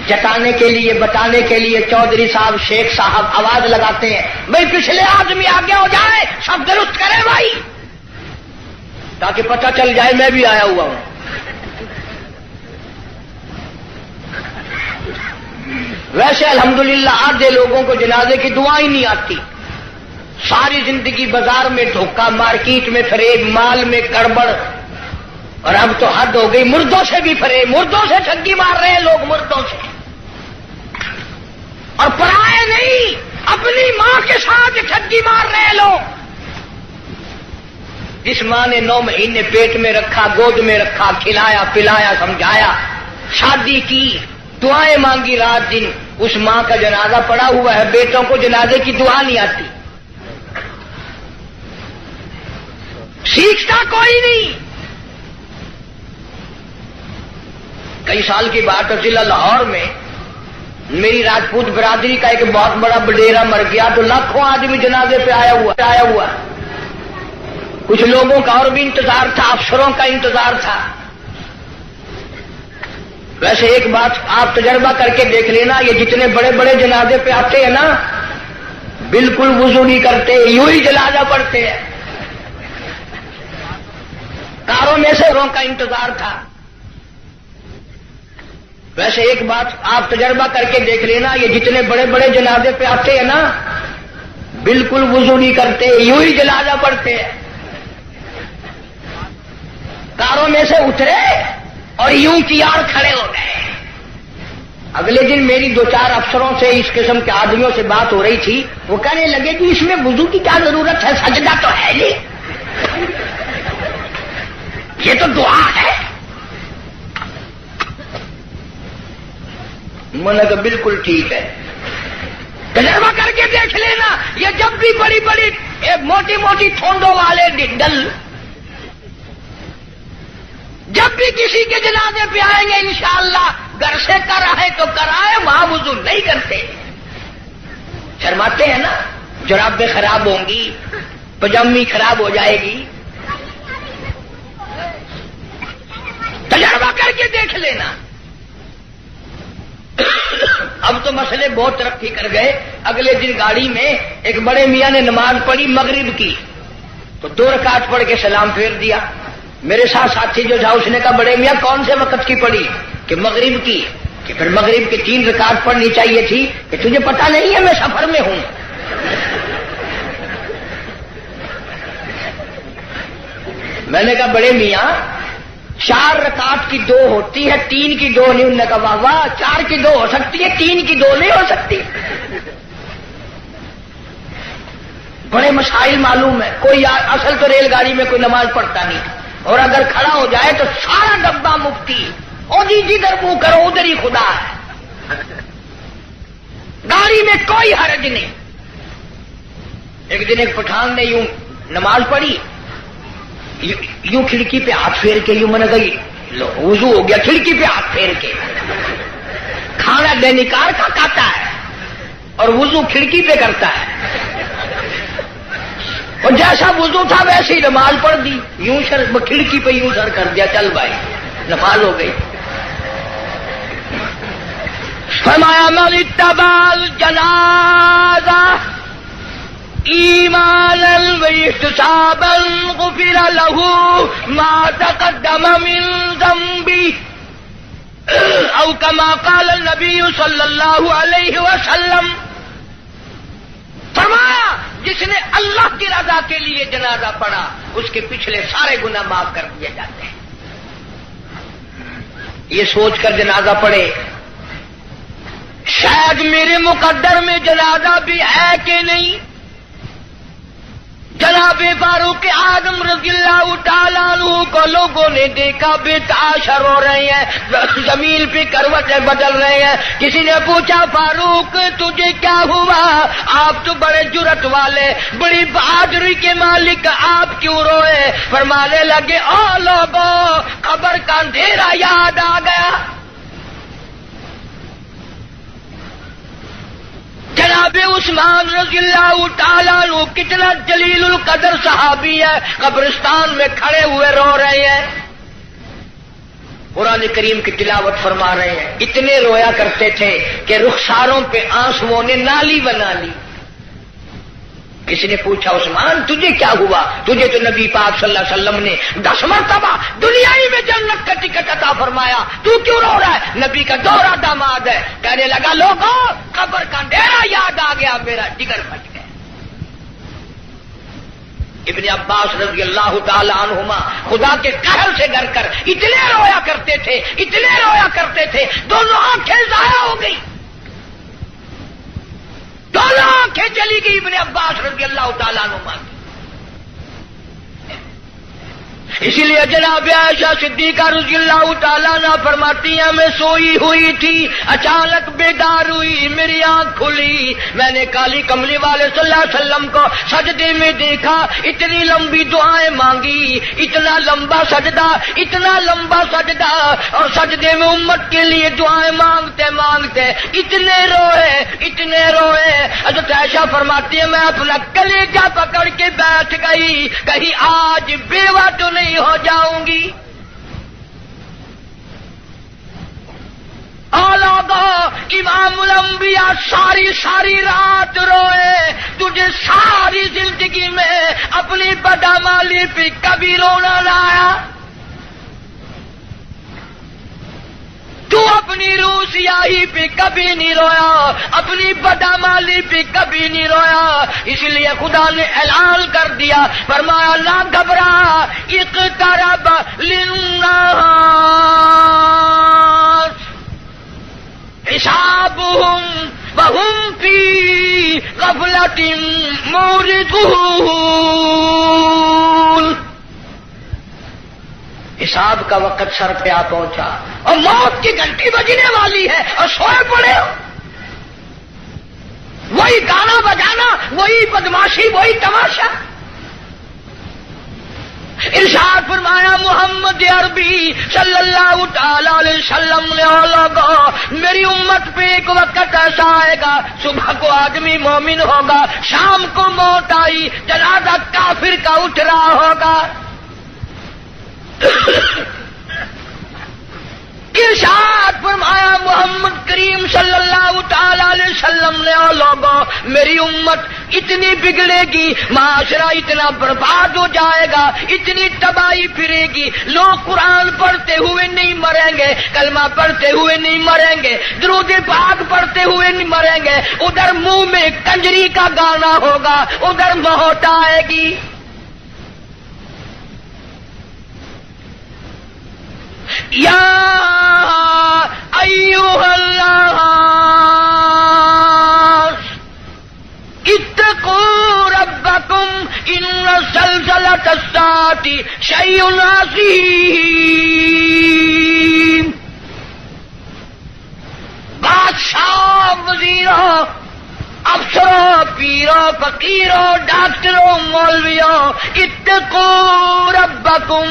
جتانے کے لیے، بتانے کے لیے چودھری صاحب، شیخ صاحب آواز لگاتے ہیں بھائی پچھلے آدمی آگے ہو جائے، سب درست کرے بھائی، تاکہ پتہ چل جائے میں بھی آیا ہوا ہوں. ویسے الحمدللہ آدھے لوگوں کو جنازے کی دعا ہی نہیں آتی. ساری زندگی بازار میں دھوکہ، مارکیٹ میں فریب، مال میں گڑبڑ، اور اب تو حد ہو گئی، مردوں سے بھی فریب، مردوں سے ٹھگی مار رہے ہیں لوگ، مردوں سے. اور پرائے نہیں، اپنی ماں کے ساتھ ٹھگی مار رہے ہیں لوگ. جس ماں نے 9 مہینے پیٹ میں رکھا، گود میں رکھا، کھلایا پلایا، سمجھایا، شادی کی، دعائیں مانگی رات دن، اس ماں کا جنازہ پڑا ہوا ہے، بیٹوں کو جنازے کی دعا نہیں آتی. سیکھتا کوئی نہیں. کئی سال کی بات ہے، ضلع لاہور میں میری راجپوت برادری کا ایک بہت بڑا بڈیرا مر گیا تو لاکھوں آدمی جنازے پہ آیا ہوا. کچھ لوگوں کا اور بھی انتظار تھا، افسروں کا انتظار تھا. ویسے ایک بات آپ تجربہ کر کے دیکھ لینا، یہ جتنے بڑے بڑے جنازے پہ آتے ہیں نا، بالکل وضو نہیں کرتے، یوں ہی جنازہ پڑھتے ہیں. کاروں میں سے روں کا انتظار تھا. ویسے ایک بات آپ تجربہ کر کے دیکھ لینا، یہ جتنے بڑے بڑے جنازے پہ آتے ہیں نا، بالکل وضو نہیں کرتے، یوں ہی جنازہ پڑھتے ہیں. کاروں میں سے اترے اور یوں کی یار کھڑے ہو گئے. اگلے دن میری 2-4 افسروں سے اس قسم کے آدمیوں سے بات ہو رہی تھی. وہ کہنے لگے کہ اس میں وضو کی کیا ضرورت ہے، سجدہ تو ہے نہیں، یہ تو دعا ہے. میں نے کہا بالکل ٹھیک ہے، تجربہ کر کے دیکھ لینا. یہ جب بھی بڑی بڑی موٹی موٹی ٹھونڈوں والے ڈنڈل جب بھی کسی کے جنازے پہ آئیں گے انشاءاللہ، گھر سے کرائے تو کرائے، وہاں وضو نہیں کرتے. شرماتے ہیں نا، جرابیں خراب ہوں گی، پجامی خراب ہو جائے گی. تجربہ کر کے دیکھ لینا. اب تو مسئلے بہت ترقی کر گئے. اگلے دن گاڑی میں ایک بڑے میاں نے نماز پڑھی مغرب کی, تو 2 رکعت پڑھ کے سلام پھیر دیا. میرے ساتھ ساتھی جو تھا اس نے کہا بڑے میاں کون سے وقت کی پڑھی؟ کہ مغرب کی. کہ پھر مغرب کی 3 رکعت پڑھنی چاہیے تھی. کہ تجھے پتا نہیں ہے میں سفر میں ہوں. میں نے کہا بڑے میاں 4 رکعت کی 2 ہوتی ہے, 3 کی 2 نہیں. انہوں نے کہا واہ واہ, 4 کی 2 ہو سکتی ہے, 3 کی 2 نہیں ہو سکتی. بڑے مسائل معلوم ہے. کوئی اصل تو ریل گاڑی میں کوئی نماز پڑھتا نہیں, اور اگر کھڑا ہو جائے تو سارا ڈبہ مفتی, اور جدھر منہ کرو ادھر ہی خدا ہے. گاڑی میں کوئی حرج نہیں. ایک دن ایک پٹھان نے یوں نماز پڑھی, یوں کھڑکی پہ ہاتھ پھیر کے, یوں میں نے کہی لو وضو ہو گیا, کھڑکی پہ ہاتھ پھیر کے. کھانا دینکار کا کھاتا ہے اور وضو کھڑکی پہ کرتا ہے, اور جیسا وضو تھا ویسے ہی نماز پڑھ دی. یوں سر کھڑکی پہ یوں سر کر دیا, چل بھائی نماز ہو گئی. فرمایا من اتبع الجنازہ ایمانا واحتسابا غفر له ما تقدم من ذنبه او كما قال النبی صلی اللہ علیہ وسلم. فرمایا جس نے اللہ کی رضا کے لیے جنازہ پڑھا اس کے پچھلے سارے گناہ معاف کر دیے جاتے ہیں. یہ سوچ کر جنازہ پڑھے شاید میرے مقدر میں جنازہ بھی ہے کہ نہیں. جناب فاروق اعظم رضی اللہ تعالیٰ عنہ کو لوگوں نے دیکھا بے تاشر ہو رہے ہیں, زمین پہ کروٹیں بدل رہے ہیں. کسی نے پوچھا فاروق تجھے کیا ہوا؟ آپ تو بڑے جرت والے, بڑی بہادری کے مالک, آپ کیوں روئے؟ فرمانے لگے او لوگوں قبر کا اندھیرا یاد آ گیا. جناب عثمان رضی اللہ تعالیٰ عنہ کتنا جلیل القدر صحابی ہے, قبرستان میں کھڑے ہوئے رو رہے ہیں, قرآن کریم کی تلاوت فرما رہے ہیں. اتنے رویا کرتے تھے کہ رخساروں پہ آنسوؤں نے نالی بنا لی. کسی نے پوچھا عثمان تجھے کیا ہوا؟ تجھے تو نبی پاک صلی اللہ علیہ وسلم نے 10 مرتبہ دنیائی میں جنت کا ٹکٹ عطا فرمایا, تو کیوں رو رہا ہے؟ نبی کا دوہرا داماد ہے. کہنے لگا لوگوں قبر کا اندھیرا یاد آ گیا, میرا جگر پھٹ گیا. ابن عباس رضی اللہ تعالی عنہما خدا کے قہر سے ڈر کر اتنے رویا کرتے تھے, اتنے رویا کرتے تھے, دونوں آنکھیں ضائع ہو گئی, دونوں آنکھیں چلی گئی ابن عباس رضی اللہ تعالیٰ عنہ. اسی لیے جناب عائشہ صدیقہ رضی اللہ تعالیٰ عنہ فرماتی ہیں میں سوئی ہوئی تھی, اچانک بیدار ہوئی, میری آنکھ کھلی, میں نے کالی کملی والے صلی اللہ علیہ وسلم کو سجدے میں دیکھا, اتنی لمبی دعائیں مانگی, اتنا لمبا سجدہ, اتنا لمبا سجدہ, اور سجدے میں امت کے لیے دعائیں مانگتے مانگتے اتنے روئے, اتنے روئے. حضرت عائشہ فرماتی ہے میں اپنا کلیجہ پکڑ کے بیٹھ گئی, کہیں آج بیوہ تو نہیں ہو جاؤں گی. امام الانبیاء ساری رات روئے, تجھے ساری زندگی میں اپنی بدعمالی پہ کبھی رونا نہ آیا, تو اپنی روح سیاہی پہ کبھی نہیں رویا, اپنی بدعمالی پہ کبھی نہیں رویا. اس لیے خدا نے اعلان کر دیا, فرمایا نہ گھبرا, اقترب للناس حسابهم وهم في غفلة معرضون. حساب کا وقت سر پہ آ پہنچا اور موت کی گھنٹی بجنے والی ہے اور سوئے پڑے ہو. وہی گانا بجانا, وہی بدماشی, وہی تماشا. ارشاد فرمایا محمد عربی صلی اللہ تعالی علیہ وسلم نے لوگوں میری امت پہ ایک وقت ایسا آئے گا, صبح کو آدمی مومن ہوگا, شام کو موت آئی, جنازہ کافر کا اٹھ رہا ہوگا, ارشاد فرمایا محمد کریم صلی اللہ تعالی علیہ وسلم نے، او لوگوں میری امت اتنی بگڑے گی، معاشرہ اتنا برباد ہو جائے گا، اتنی تباہی پھرے گی، لوگ قرآن پڑھتے ہوئے نہیں مریں گے، کلمہ پڑھتے ہوئے نہیں مریں گے، درود پاک پڑھتے ہوئے نہیں مریں گے، ادھر منہ میں کنجری کا گانا ہوگا، ادھر موت آئے گی۔ یا ایھا الناس اتقوا ربکم ان زلزلۃ الساعۃ شیء عظیم۔ بادشاہ، وزیروں، افسروں، پیروں، فقیروں، ڈاکٹروں، مولویوں، اتقوا ربکم،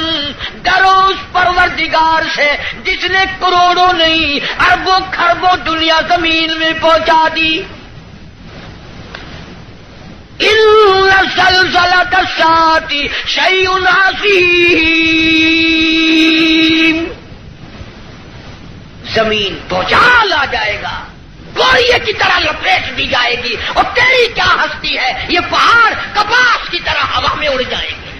ڈرو اس پروردگار سے جس نے کروڑوں نہیں اربوں خربوں دنیا زمین میں پہنچا دی۔ ان زلزلۃ الساعۃ شیء عظیم، زمین بھوچال آ جائے گا، گوریے کی طرح لپیٹ دی جائے گی، اور تیری کیا ہستی ہے، یہ پہاڑ کپاس کی طرح ہوا میں اڑ جائیں گے۔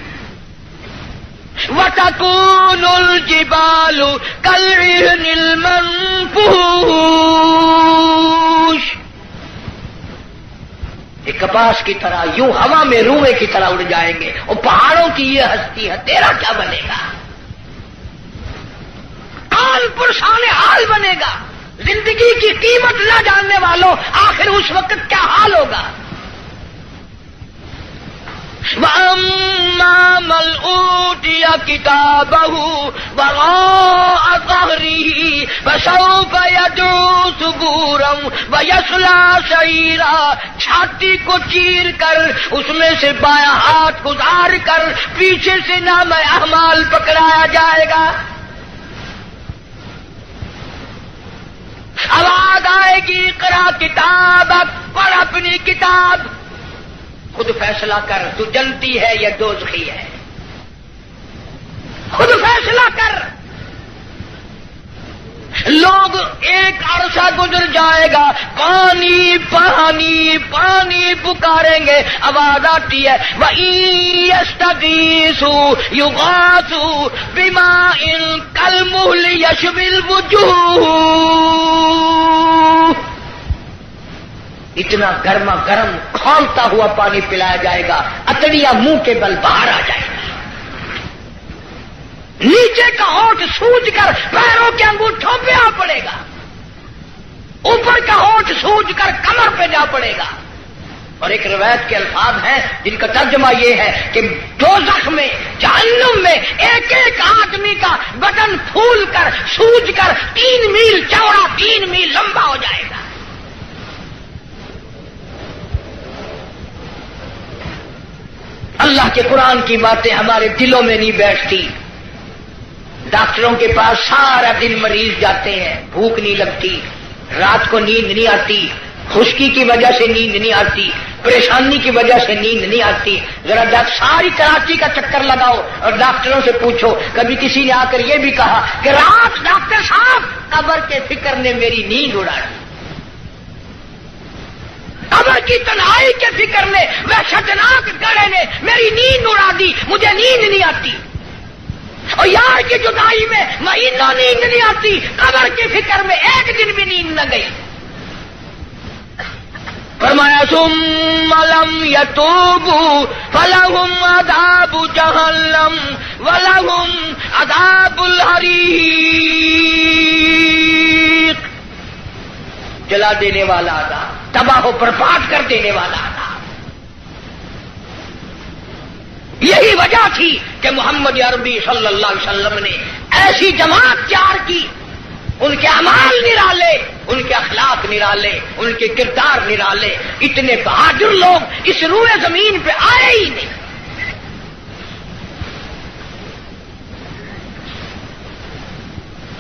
وَتَكُونُ الْجِبَالُ كَالْعِهْنِ الْمَنفُوشِ، یہ کپاس کی طرح یوں ہوا میں روئے کی طرح اڑ جائیں گے، اور پہاڑوں کی یہ ہستی ہے، تیرا کیا بنے گا؟ آل پرسان حال بنے گا۔ زندگی کی قیمت نہ جاننے والوں آخر اس وقت کیا حال ہوگا؟ وَأَمَّا مَنْ أُوتِيَ كِتَابَهُ وَرَاءَ ظَهْرِهِ فَسَوْفَ يَدْعُو ثُبُورًا وَيَصْلَىٰ سَعِيرًا، چھاتی کو چیر کر اس میں سے بایاں ہاتھ گزار کر پیچھے سے نام اعمال پکڑایا جائے گا۔ آواز آئے گی، اقرا کتابک، پڑھ اپنی کتاب، خود فیصلہ کر، تو جنتی ہے یا دوزخی ہے، خود فیصلہ کر۔ لوگ ایک عرصہ گزر جائے گا، پانی پانی پانی پکاریں گے، آواز آتی ہے وَإِن يَسْتَغِيثُوا يُغَاثُوا بِمَاءٍ كَالْمُهْلِ يَشْوِي الْوُجُوهَ، اتنا گرما گرم کھولتا ہوا پانی پلایا جائے گا، اتڑیاں منہ کے بل باہر آ جائے گا، نیچے کا ہونٹ سوج کر پیروں کے انگوٹھوں پہ آ پڑے گا، اوپر کا ہونٹ سوج کر کمر پہ جا پڑے گا۔ اور ایک روایت کے الفاظ ہیں جن کا ترجمہ یہ ہے کہ دوزخ میں، جہنم میں ایک ایک آدمی کا بدن پھول کر سوج کر 3 میل چوڑا 3 میل لمبا ہو جائے گا۔ اللہ کے قرآن کی باتیں ہمارے دلوں میں نہیں بیٹھتی۔ ڈاکٹروں کے پاس سارا دن مریض جاتے ہیں، بھوک نہیں لگتی، رات کو نیند نہیں آتی، خشکی کی وجہ سے نیند نہیں آتی، پریشانی کی وجہ سے نیند نہیں آتی۔ ذرا ساری کراچی کا چکر لگاؤ اور ڈاکٹروں سے پوچھو، کبھی کسی نے آ کر یہ بھی کہا کہ رات ڈاکٹر صاحب قبر کے فکر نے میری نیند اڑا دی، قبر کی تنہائی کے فکر نے، وحشتناک گڑھے نے میری نیند اڑا دی، مجھے نیند نہیں آتی، اور یار کی جدائی میں مہینوں نیند نہیں آتی، قبر کی فکر میں ایک دن بھی نیند نہ گئی۔ فرمایا ثم لم يتوبوا فلهم عذاب جہنم ولهم عذاب الحریق، جلا دینے والا عذاب، تباہ و برباد کر دینے والا عذاب۔ یہی وجہ تھی کہ محمد عربی صلی اللہ علیہ وسلم نے ایسی جماعت تیار کی، ان کے اعمال نرالے، ان کے اخلاق نرالے، ان کے کردار نرالے، اتنے بہادر لوگ اس روئے زمین پہ آئے ہی نہیں۔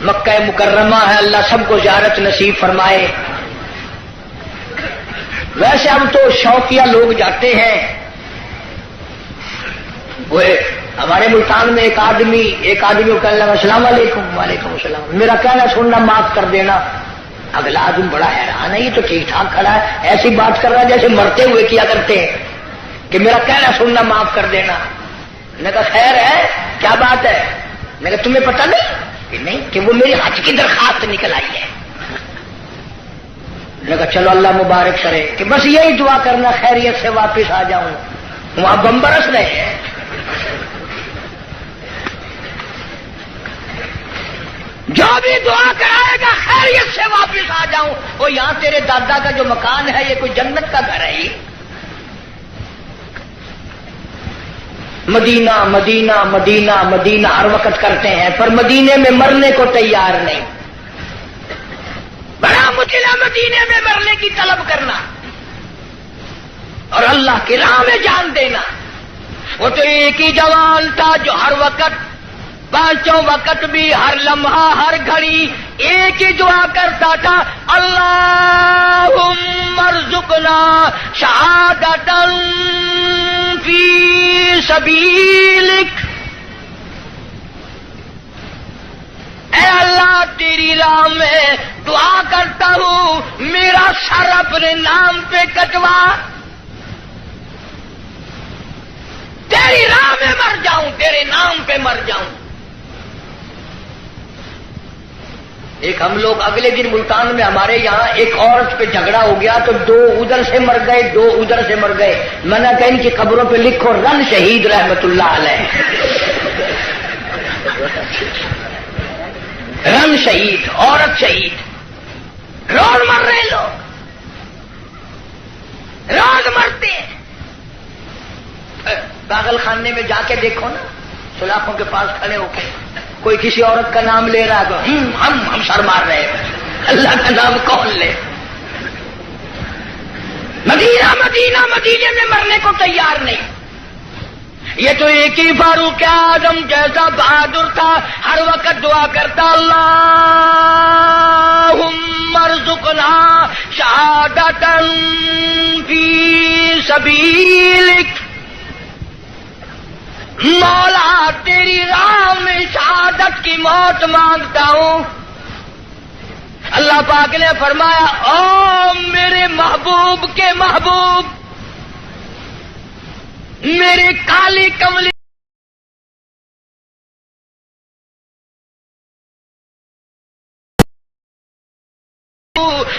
مکہ مکرمہ ہے، اللہ سب کو زیارت نصیب فرمائے۔ ویسے ہم تو شوقیہ لوگ جاتے ہیں، وہ ہمارے ملتان میں ایک آدمی کو کہنے لگا السلام علیکم، وعلیکم السلام، میرا کہنا سننا معاف کر دینا۔ اگلا آدمی بڑا حیران ہے، یہ تو ٹھیک ٹھاک کھڑا ہے، ایسی بات کر رہا ہے جیسے مرتے ہوئے کیا کرتے ہیں کہ میرا کہنا سننا معاف کر دینا۔ میں نے کہا خیر ہے، کیا بات ہے؟ میں نے کہا تمہیں پتہ نہیں کہ وہ میری حج کی درخواست نکل آئی ہے۔ میں نے کہا چلو اللہ مبارک کرے، کہ بس یہی دعا کرنا خیریت سے واپس آ جاؤں۔ وہاں بم برس رہے ہیں۔ جو بھی دعا کرائے گا خیریت سے واپس آ جاؤں۔ وہ یہاں تیرے دادا کا جو مکان ہے یہ کوئی جنت کا گھر ہے؟ مدینہ مدینہ مدینہ مدینہ ہر وقت کرتے ہیں، پر مدینے میں مرنے کو تیار نہیں۔ بڑا مشکل ہے مدینے میں مرنے کی طلب کرنا اور اللہ کی راہ میں جان دینا۔ وہ تو ایک ہی جوان تھا جو ہر وقت، پانچوں وقت بھی، ہر لمحہ، ہر گھڑی ایک ہی دعا کرتا تھا، اللہم ارزقنا شہادۃ فی سبیلک۔ اے اللہ تیری راہ میں دعا کرتا ہوں میرا سر اپنے نام پہ کٹوا، تیری راہ میں مر جاؤں، تیرے نام پہ مر جاؤں۔ ایک ہم لوگ اگلے دن ملتان میں ہمارے یہاں ایک عورت پہ جھگڑا ہو گیا تو 2 ادھر سے مر گئے، 2 ادھر سے مر گئے۔ میں نے کہا ان کی قبروں پہ لکھو رن شہید رحمت اللہ علیہ، رن شہید، عورت شہید، روز مر رہے لوگ، روز مرتے ہیں۔ پاگل خانے میں جا کے دیکھو نا، سلاخوں کے پاس کھڑے ہو کے کوئی کسی عورت کا نام لے رہا ہے تو ہم سر مار رہے ہیں، اللہ کا نام کون لے؟ مدینہ مدینہ مدینے میں مرنے کو تیار نہیں۔ یہ تو ایک ہی فاروق اعظم جیسا بہادر تھا، ہر وقت دعا کرتا اللہم ارزقنا شہادۃ فی سبیلک۔ مولا تیری راہ میں شہادت کی موت مانگتا ہوں۔ اللہ پاک نے فرمایا او میرے محبوب کے محبوب، میرے کالی کملی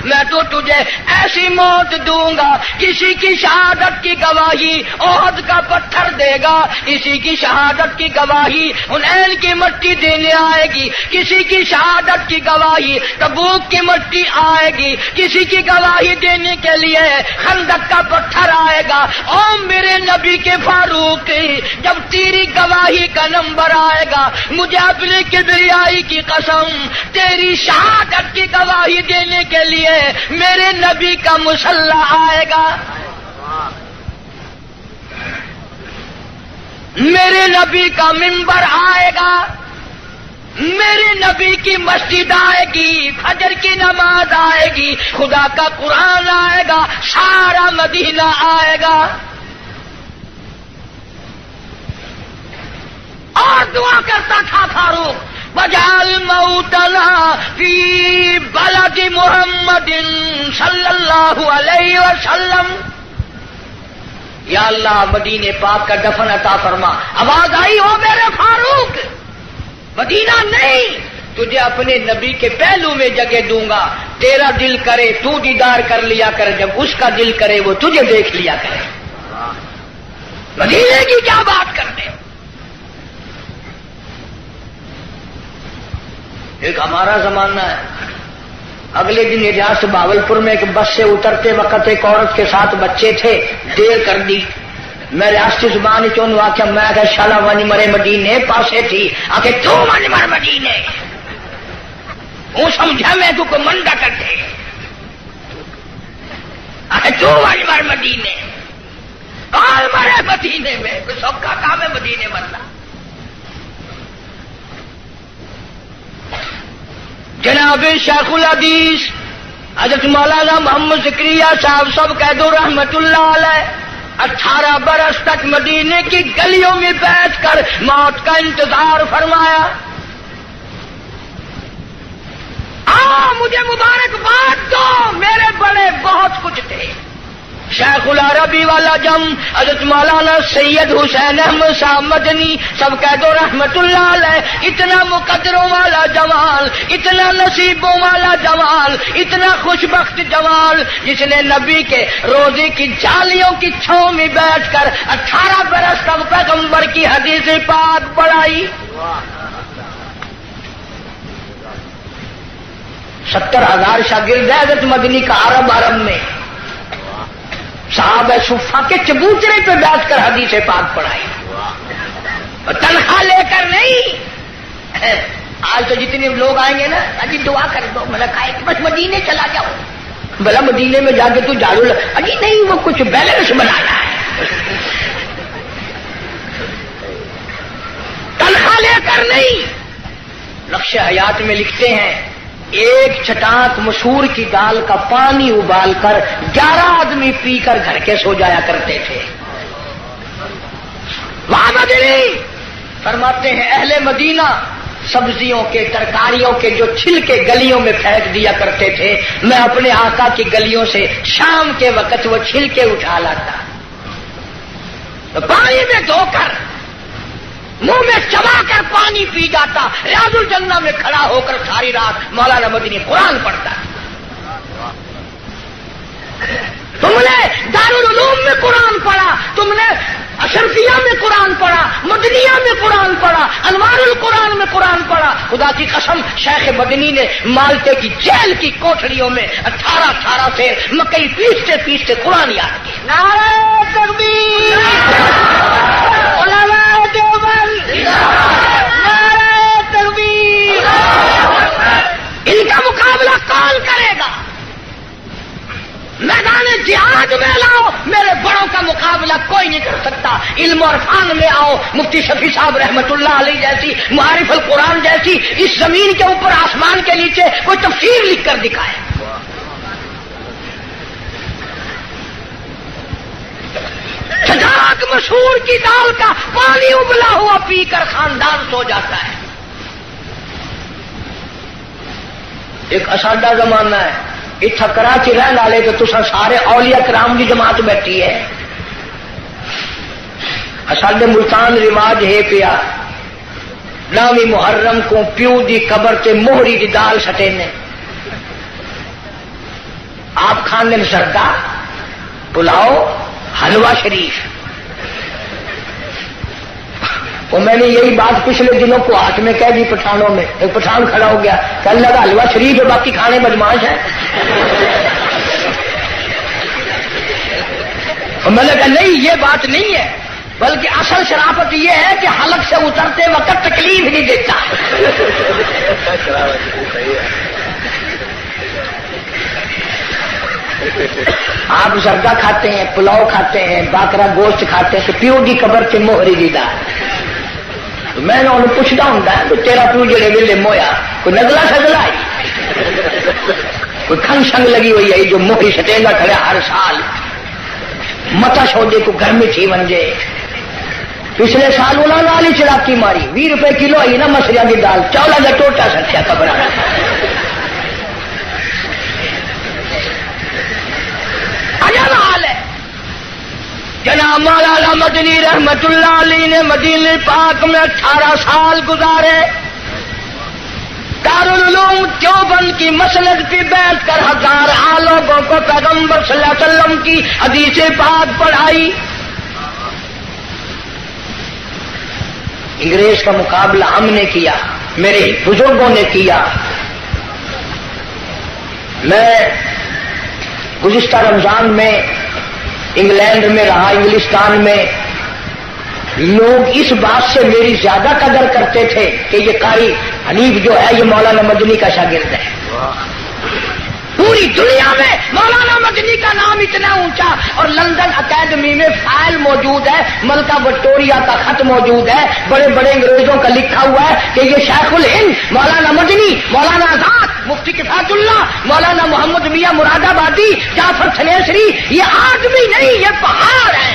میں تو تجھے ایسی موت دوں گا، کسی کی شہادت کی گواہی احد کا پتھر دے گا، کسی کی شہادت کی گواہی حنین کی مٹی دینے آئے گی، کسی کی شہادت کی گواہی تبوک کی مٹی آئے گی، کسی کی گواہی دینے کے لیے خندق کا پتھر آئے گا۔ او میرے نبی کے فاروق، جب تیری گواہی کا نمبر آئے گا مجھے اپنی کبریائی کی قسم تیری شہادت کی گواہی دینے کے لیے میرے نبی کا مسلح آئے گا، میرے نبی کا منبر آئے گا، میرے نبی کی مسجد آئے گی، فجر کی نماز آئے گی، خدا کا قرآن آئے گا، سارا مدینہ آئے گا۔ اور دعا کرتا تھا فاروق وجعل موتنا فی بلد محمد صلی اللہ علیہ وسلم، یا اللہ مدینے پاک کا دفن عطا فرما۔ آواز آئی ہو میرے فاروق، مدینہ نہیں، تجھے اپنے نبی کے پہلو میں جگہ دوں گا، تیرا دل کرے تو دیدار کر لیا کر، جب اس کا دل کرے وہ تجھے دیکھ لیا کرے۔ مدینے کی کیا بات کرتے؟ ایک ہمارا زمانہ ہے، اگلے دن ریاست بھاولپور میں ایک بس سے اترتے وقت ایک عورت کے ساتھ بچے تھے، دیر کر دی۔ میں ریاستی زبان چون آخیا، میں کہ شالا ونی مرے مدینے پاسے تھی، آخر تو ونی مر مدینے، وہ سمجھا میں تو کو منڈا کرتے، آخر تو ونی مر مدینے، کون مرے مدینے میں؟ کوئی سوکھا کام ہے مدینے مرنا؟ جناب شیخ الحدیث حضرت مولانا محمد زکریا صاحب سب کہہ دو رحمت اللہ علیہ، 18 برس تک مدینے کی گلیوں میں بیٹھ کر موت کا انتظار فرمایا. مجھے مبارکباد دو، میرے بڑے بہت کچھ تھے. شیخ العربی والا جم حضرت مولانا سید حسین احمد صاحب مدنی سب کہہ دو رحمت اللہ علیہ. اتنا مقدروں والا جمال، اتنا نصیبوں والا جمال، اتنا خوش بخت جمال، جس نے نبی کے روزے کی جالیوں کی چھاؤں میں بیٹھ کر 18 برس تک پیغمبر کی حدیث پاک پڑھائی. 70,000 شاگرد ہے حضرت مدنی کا عرب میں. صحابہ صفا کے چبوترے پہ بیٹھ کر حدیث پاک پڑھائی، اور تنخواہ لے کر نہیں. آج تو جتنے لوگ آئیں گے نا، اجی دعا کر دو، میں نے کہا کہ بس مدینے چلا جاؤ. بلا مدینے میں جا کے تو جھاڑو اجی نہیں، وہ کچھ بیلنس بنانا ہے. تنخواہ لے کر نہیں. نقش حیات میں لکھتے ہیں ایک چھٹانک مسور کی دال کا پانی ابال کر 11 آدمی پی کر گھر کے سو جایا کرتے تھے. وہاں مدنی فرماتے ہیں اہل مدینہ سبزیوں کے ترکاریوں کے جو چھلکے گلیوں میں پھینک دیا کرتے تھے، میں اپنے آقا کی گلیوں سے شام کے وقت وہ چھلکے اٹھا لاتا، پانی میں دھو کر منہ میں چبا کر پانی پی جاتا. ریاض الجنہ میں کھڑا ہو کر ساری رات مولانا مدنی قرآن پڑھتا. تم نے دارالعلوم میں قرآن پڑھا، تم نے اشرفیہ میں قرآن پڑھا، مدنیہ میں قرآن پڑھا، انوار القرآن میں قرآن پڑھا. خدا کی قسم شیخ مدنی نے مالٹے کی جیل کی کوٹھڑیوں میں 18 سے مکئی پیستے پیستے قرآن یاد کیا. نعرہ تکبیر، علماء دیوبند، نعرہ تکبیر. ان کا مقابلہ کون کرے گا؟ میدان جہاد میں لاؤ، میرے بڑوں کا مقابلہ کوئی نہیں کر سکتا. علم اور فن میں آؤ، مفتی شفیع صاحب رحمت اللہ علیہ جیسی، معارف القرآن جیسی، اس زمین کے اوپر آسمان کے نیچے کوئی تفسیر لکھ کر دکھائے. چھٹاک مسور کی دال کا پانی ابلا ہوا پی کر خاندان سو جاتا ہے. ایک اسادہ زمانہ ہے. اتنا کراچی رہنے والے تو تسا سارے اولیاء کرام کی جماعت بیٹھی ہے. ساڈے ملتان رواج ہے پیا، نامی محرم کو پیو دی قبر تے موہری دی دال سٹے نے. آپ کھانے سردا پلاؤ حلوہ شریف. وہ میں نے یہی بات پچھلے دنوں کو ہاتھ میں کہہ دی پٹھانوں میں. ایک پٹھان کھڑا ہو گیا کہ اللہ کا حلوہ شریف ہے، باقی کھانے بدماش ہیں. اور میں نے کہا نہیں، یہ بات نہیں ہے، بلکہ اصل شرافت یہ ہے کہ حلق سے اترتے وقت تکلیف نہیں دیتا. آپ زردہ کھاتے ہیں، پلاؤ کھاتے ہیں، باکرا گوشت کھاتے ہیں، تو پیو کی قبر سے موہری دی دال. میں نے انہوں پوچھتا ہوں کہ تیرا پیو جڑے ویلے مویا کوئی نگلا سگلا ہے، کوئی کھن شنگ لگی ہوئی ہے جو موہری سٹے گا کھڑے ہر سال متا سودے کو گھر میں تھی ونجے. پچھلے سال انہوں نے والی چلاکی ماری، 20 روپے کلو آئی نا مسریاں کی دال، چولا کا ٹوٹا سٹیا قبر. عجب حال ہے. جناب مولانا مدنی رحمت اللہ علیہ نے مدینے پاک میں 18 سال گزارے. دارالعلوم دیوبند کی مسند پہ بیٹھ کر 1000 لوگوں کو پیغمبر صلی اللہ علیہ وسلم کی حدیث پاک پڑھائی. انگریز کا مقابلہ ہم نے کیا، میرے بزرگوں نے کیا. میں گزشتہ رمضان میں انگلینڈ میں رہا، انگلستان میں. لوگ اس بات سے میری زیادہ قدر کرتے تھے کہ یہ قاری حنیف جو ہے یہ مولانا مدنی کا شاگرد ہے. پوری دنیا میں مولانا مدنی کا نام اتنا اونچا، اور لندن اکیڈمی میں فائل موجود ہے، ملکہ وکٹوریہ کا خط موجود ہے، بڑے بڑے انگریزوں کا لکھا ہوا ہے کہ یہ شیخ الہند مولانا مدنی، مولانا آزاد، مفتی کفایت اللہ، مولانا محمد میاں مراد آبادی، جعفر تھنیسری، یہ آدمی نہیں، یہ پہاڑ ہے.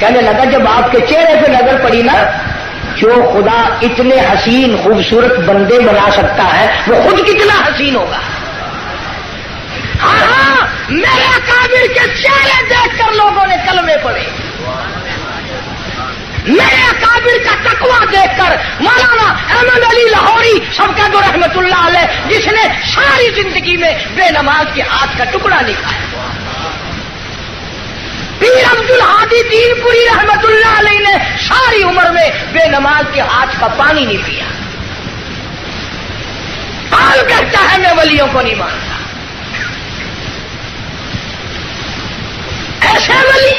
کہنے لگا جب آپ کے چہرے پہ نظر پڑی نا، جو خدا اتنے حسین خوبصورت بندے بنا سکتا ہے وہ خود کتنا حسین ہوگا. ہاں میرے اکابر کے چہرے دیکھ کر لوگوں نے کلمے پڑھے، میرے اکابر کا تقویٰ دیکھ کر مولانا احمد علی لاہوری سبقت رحمت اللہ علیہ، جس نے ساری زندگی میں بے نماز کے ہاتھ کا ٹکڑا نہیں کھایا، پیر عبد الحادی دین پوری رحمت اللہ علیہ نے ساری عمر میں بے نماز کے ہاتھ کا پانی نہیں پیا. قال کہتا ہے میں ولیوں کو نہیں مانتا. ایسے ولی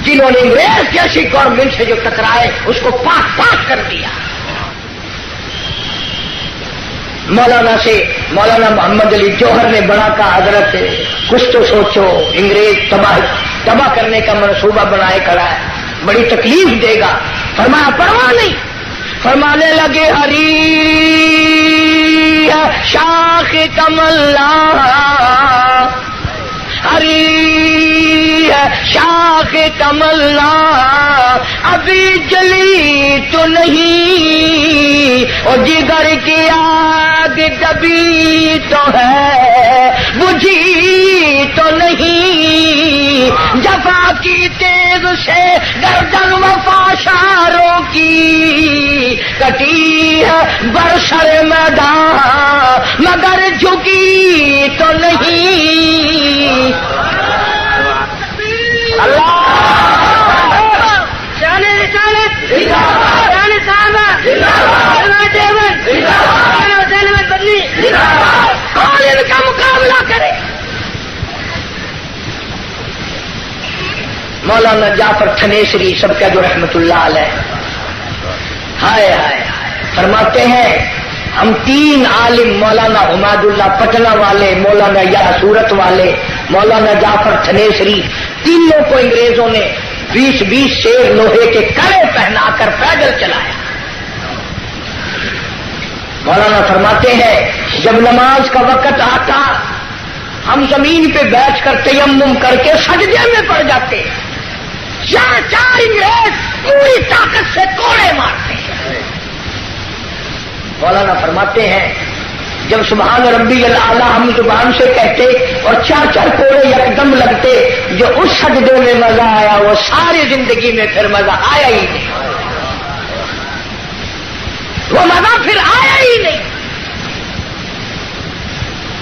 جنہوں نے انگریز جیسی گورنمنٹ سے جو ٹکرائے اس کو پاک پاک کر دیا. مولانا محمد علی جوہر نے بڑا کہا حضرت کچھ تو سوچو، انگریز تباہ کرنے کا منصوبہ بنائے کھڑا ہے، بڑی تکلیف دے گا. فرمایا پرواہ نہیں. فرمانے لگے ہری شاخ کمل ہری شاخ کمل ابھی جلی تو نہیں، اور جگر کی آگ دبی تو ہے بجھی تو نہیں، جفا کی تیز سے گردن وفاشاروں کی کٹی ہے برسر میدان مگر جھکی تو نہیں. اللہ جانے رسالت جانے صحابہ بدلی کون ان کا مقابلہ کرے. مولانا جعفر تھنیسری سبقت رحمت اللہ علیہ ہائے ہائے فرماتے ہیں ہم تین عالم مولانا حماد اللہ پٹنہ والے، مولانا یا صورت والے، مولانا جعفر تھنیسری، تینوں کو انگریزوں نے 20 شیر لوہے کے کڑے پہنا کر پیدل چلایا. مولانا فرماتے ہیں جب نماز کا وقت آتا ہم زمین پہ بیٹھ کر تیمم کر کے سجدے میں پڑ جاتے. چار انگریز پوری طاقت سے کوڑے مارتے. مولانا فرماتے ہیں جب سبحان ربی الاعلیٰ ہم زبان سے کہتے اور 4 کوڑے یکدم لگتے، جو اس سجدے میں مزہ آیا وہ ساری زندگی میں پھر مزہ آیا ہی نہیں، وہ مزہ پھر آیا ہی نہیں.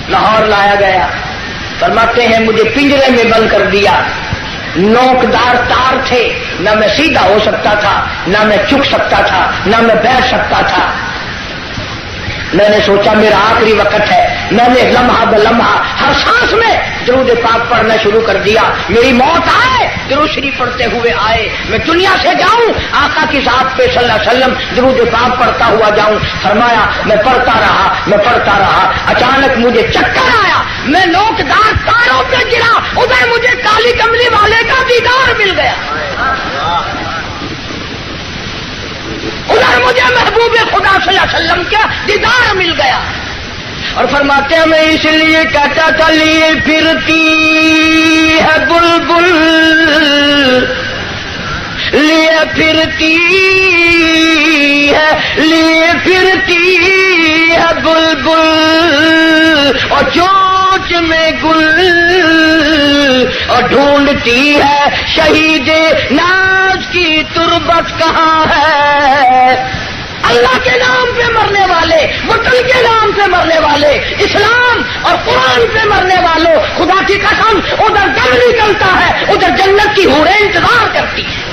لاہور لایا گیا، فرماتے ہیں مجھے پنجرے میں بند کر دیا، نوکدار تار تھے، نہ میں سیدھا ہو سکتا تھا، نہ میں جھک سکتا تھا، نہ میں بیٹھ سکتا تھا. میں نے سوچا میرا آخری وقت ہے، میں نے لمحہ بلمحہ ہر سانس میں درود پاک پڑھنا شروع کر دیا. میری موت آئے درود شریف پڑھتے ہوئے آئے، میں دنیا سے جاؤں آقا کی ذات پہ صلی اللہ علیہ وسلم درود پاک پڑھتا ہوا جاؤں. فرمایا میں پڑھتا رہا، اچانک مجھے چکر آیا، میں نوکدار تاروں پہ گرا، ادھر مجھے کالی کملی والے کا دیدار مل گیا، ادھر مجھے محبوب خدا صلی اللہ علیہ وسلم کا دیدار مل گیا. اور فرماتے ہیں میں اس لیے کہتا تھا لیے پھرتی ہے بلبل، لیے پھرتی ہے بلبل، اور چوچ میں گل، اور ڈھونڈتی ہے شہید ناز کی تربت کہاں ہے. اللہ کے نام پہ مرنے والے، وطن کے نام پہ مرنے والے، اسلام اور قرآن پہ مرنے والوں، خدا کی قسم ادھر دم نکلتا ہے، ادھر جنت کی حوریں انتظار کرتی ہیں.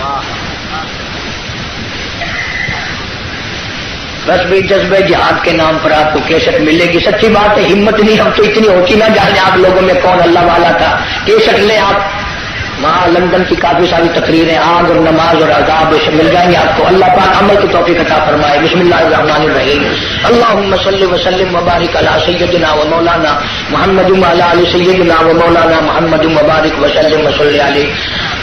بس بھی جذبہ جہاد کے نام پر آپ کو کیسٹ ملے گی. سچی بات ہے ہمت نہیں ہم تو اتنی ہوتی نہ جانے آپ لوگوں میں کون اللہ والا تھا. کیسٹ لیں آپ، وہاں لندن کی کافی ساری تقریریں آگ اور نماز اور عذاب مل جائیں گے آپ کو. اللہ پاک عمل کی توفیق عطا فرمائے. بسم اللہ الرحمن الرحیم. اللہم صلی وسلم وبارک علی سیدنا و مولانا محمد وعلی آل سیدنا و مولانا محمد وبارک وسلم وصلی علیہ.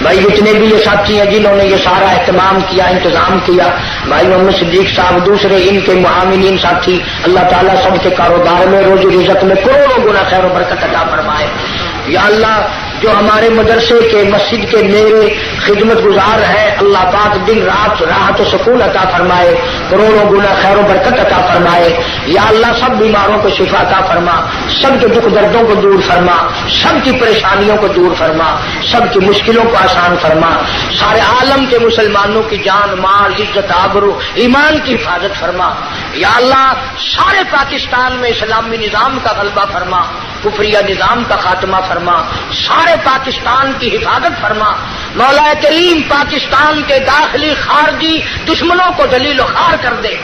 بھائی جتنے بھی یہ ساتھی ہیں جنہوں نے یہ سارا اہتمام کیا، انتظام کیا، بھائی محمد صدیق صاحب، دوسرے ان کے معاونین ساتھی، اللہ تعالیٰ سب کے کاروبار میں روزی رزق میں کروڑوں گنا خیر و برکت عطا فرمائے. یا اللہ جو ہمارے مدرسے کے مسجد کے میرے خدمت گزار ہیں، اللہ پاک دن رات راحت و سکون عطا فرمائے، کروڑوں گنا خیر و برکت عطا فرمائے۔ یا اللہ سب بیماروں کو شفا عطا فرما، سب کے دکھ دردوں کو دور فرما، سب کی پریشانیوں کو دور فرما، سب کی مشکلوں کو آسان فرما، سارے عالم کے مسلمانوں کی جان مال عزت آبرو ایمان کی حفاظت فرما۔ یا اللہ سارے پاکستان میں اسلامی نظام کا غلبہ فرما، کفریہ نظام کا خاتمہ فرما، سارے پاکستان کی حفاظت فرما۔ مولا کریم پاکستان کے داخلی خارجی دشمنوں کو ذلیل و خوار کر دے۔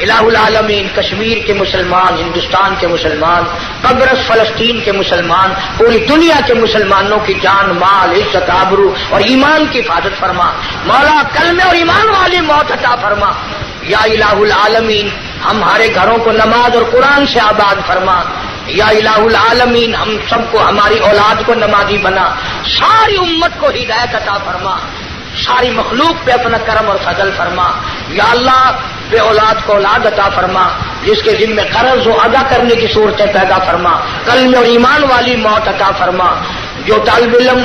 الہ العالمین کشمیر کے مسلمان، ہندوستان کے مسلمان، قبرص فلسطین کے مسلمان، پوری دنیا کے مسلمانوں کی جان مال عزت آبرو اور ایمان کی حفاظت فرما۔ مولا کلمے اور ایمان والی موت عطا فرما۔ یا الہ العالمین ہمارے گھروں کو نماز اور قرآن سے آباد فرما۔ یا الہ العالمین ہم سب کو ہماری اولاد کو نمازی بنا، ساری امت کو ہدایت عطا فرما، ساری مخلوق پہ اپنا کرم اور فضل فرما۔ یا اللہ بے اولاد کو اولاد عطا فرما، جس کے ذمہ قرض ہو ادا کرنے کی صورتیں پیدا فرما، کلمے اور ایمان والی موت عطا فرما۔ جو طالب علم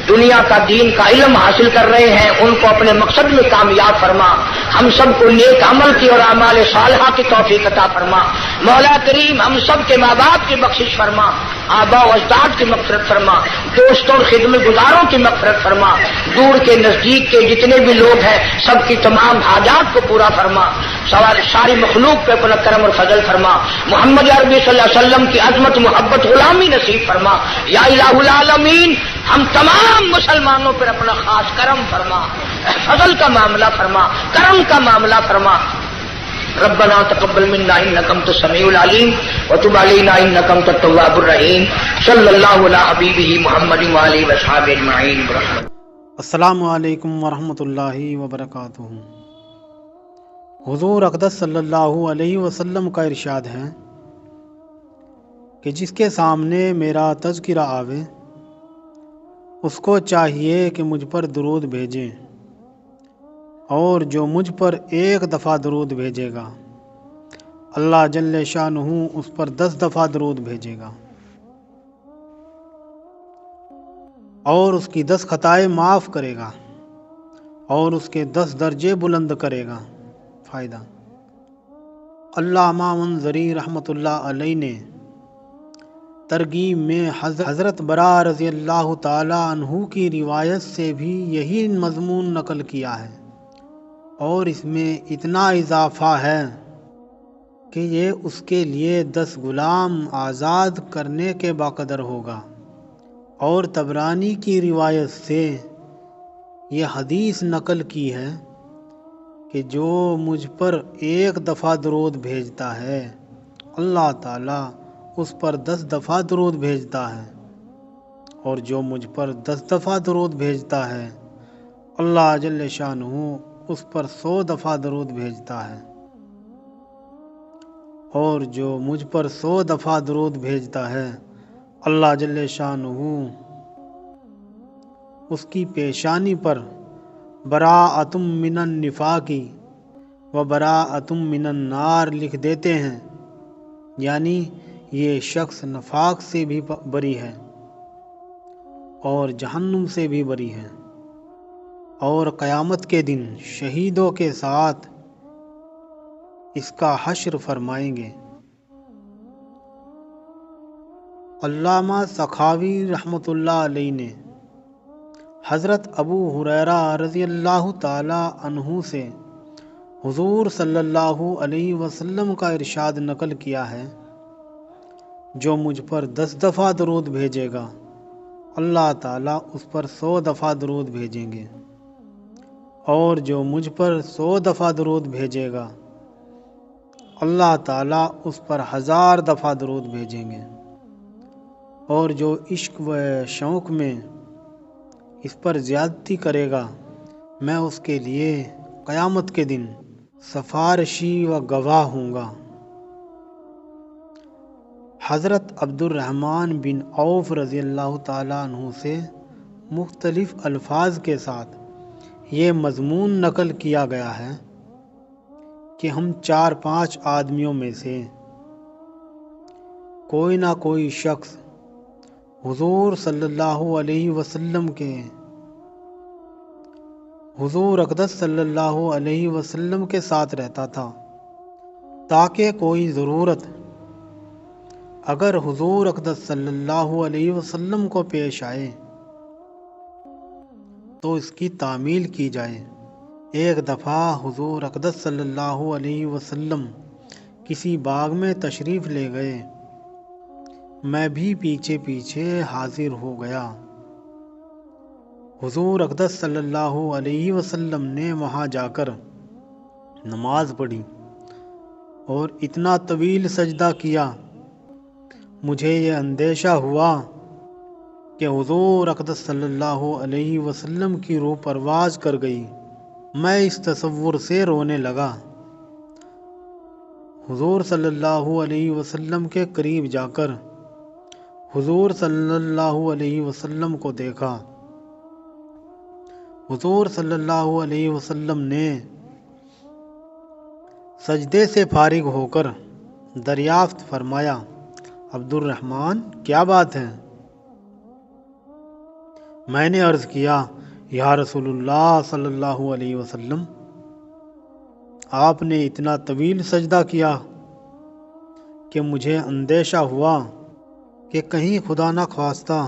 دنیا کا دین کا علم حاصل کر رہے ہیں ان کو اپنے مقصد میں کامیاب فرما، ہم سب کو نیک عمل کی اور اعمال صالحہ کی توفیق عطا فرما۔ مولا کریم ہم سب کے ماں باپ کی بخشش فرما، آباء و اجداد کی مغفرت فرما، دوستوں اور خدمت گزاروں کی مغفرت فرما، دور کے نزدیک کے جتنے بھی لوگ ہیں سب کی تمام حاجات کو پورا فرما، ساری مخلوق پہ اپنا کرم اور فضل فرما، محمد عربی صلی اللہ علیہ وسلم کی عظمت محبت غلامی نصیب فرما۔ یا الہ العالمین ہم تمام مسلمانوں پر اپنا خاص کرم فرما، فضل کا معاملہ فرما، کرم کا معاملہ فرما۔ ربنا تقبل منا انك انت السميع العليم وتب علينا انك انت التواب الرحيم صلی اللہ علی حبیبہ محمد وآلہ وصحبہ اجمعین برحمتک۔ السلام علیکم ورحمۃ اللہ وبرکاتہ۔ حضور اقدس صلی اللہ علیہ وسلم کا ارشاد ہے کہ جس کے سامنے میرا تذکرہ آوے اس کو چاہیے کہ مجھ پر درود بھیجے، اور جو مجھ پر ایک دفعہ درود بھیجے گا اللہ جل شانہ اس پر 10 دفعہ درود بھیجے گا اور اس کی 10 خطائیں معاف کرے گا اور اس کے 10 درجے بلند کرے گا۔ فائدہ: علامہ منذری رحمۃ اللہ علیہ نے ترغیب میں حضرت برا رضی اللہ تعالی عنہ کی روایت سے بھی یہی مضمون نقل کیا ہے، اور اس میں اتنا اضافہ ہے کہ یہ اس کے لیے 10 غلام آزاد کرنے کے باقدر ہوگا۔ اور طبرانی کی روایت سے یہ حدیث نقل کی ہے کہ جو مجھ پر ایک دفعہ درود بھیجتا ہے اللہ تعالیٰ اس پر 10 دفعہ درود بھیجتا ہے، اور جو مجھ پر 10 دفعہ درود بھیجتا ہے اللہ جل شانہ اس پر 100 دفعہ درود بھیجتا ہے، اور جو مجھ پر 100 دفعہ درود بھیجتا ہے اللہ جل شانہ اس کی پیشانی پر براءۃ من النفاق و براءۃ من النار لکھ دیتے ہیں، یعنی یہ شخص نفاق سے بھی بری ہے اور جہنم سے بھی بری ہے، اور قیامت کے دن شہیدوں کے ساتھ اس کا حشر فرمائیں گے۔ علامہ سخاوی رحمۃ اللہ علیہ نے حضرت ابو ہریرہ رضی اللہ تعالی عنہ سے حضور صلی اللہ علیہ وسلم کا ارشاد نقل کیا ہے، جو مجھ پر 10 دفعہ درود بھیجے گا اللہ تعالیٰ اس پر 100 دفعہ درود بھیجیں گے، اور جو مجھ پر 100 دفعہ درود بھیجے گا اللہ تعالیٰ اس پر 1000 دفعہ درود بھیجیں گے، اور جو عشق و شوق میں اس پر زیادتی کرے گا میں اس کے لیے قیامت کے دن سفارشی و گواہ ہوں گا۔ حضرت عبد الرحمن بن عوف رضی اللہ تعالیٰ عنہ سے مختلف الفاظ کے ساتھ یہ مضمون نقل کیا گیا ہے کہ ہم 4-5 آدمیوں میں سے کوئی نہ کوئی شخص حضور صلی اللہ علیہ وسلم حضور اقدس صلی اللہ علیہ وسلم کے ساتھ رہتا تھا، تاکہ کوئی ضرورت اگر حضور اقدس صلی اللہ علیہ وسلم کو پیش آئے تو اس کی تعمیل کی جائے۔ ایک دفعہ حضور اقدس صلی اللہ علیہ وسلم کسی باغ میں تشریف لے گئے، میں بھی پیچھے پیچھے حاضر ہو گیا۔ حضور اقدس صلی اللہ علیہ وسلم نے وہاں جا کر نماز پڑھی اور اتنا طویل سجدہ کیا، مجھے یہ اندیشہ ہوا کہ حضور اقدس صلی اللہ علیہ وسلم کی روح پرواز کر گئی۔ میں اس تصور سے رونے لگا۔ حضور صلی اللہ علیہ وسلم کے قریب جا کر حضور صلی اللہ علیہ وسلم کو دیکھا۔ حضور صلی اللہ علیہ وسلم نے سجدے سے فارغ ہو کر دریافت فرمایا، عبد الرحمن کیا بات ہے؟ میں نے عرض کیا، یا رسول اللہ صلی اللہ علیہ وسلم، آپ نے اتنا طویل سجدہ کیا کہ مجھے اندیشہ ہوا کہ کہیں خدا نہ خواستہ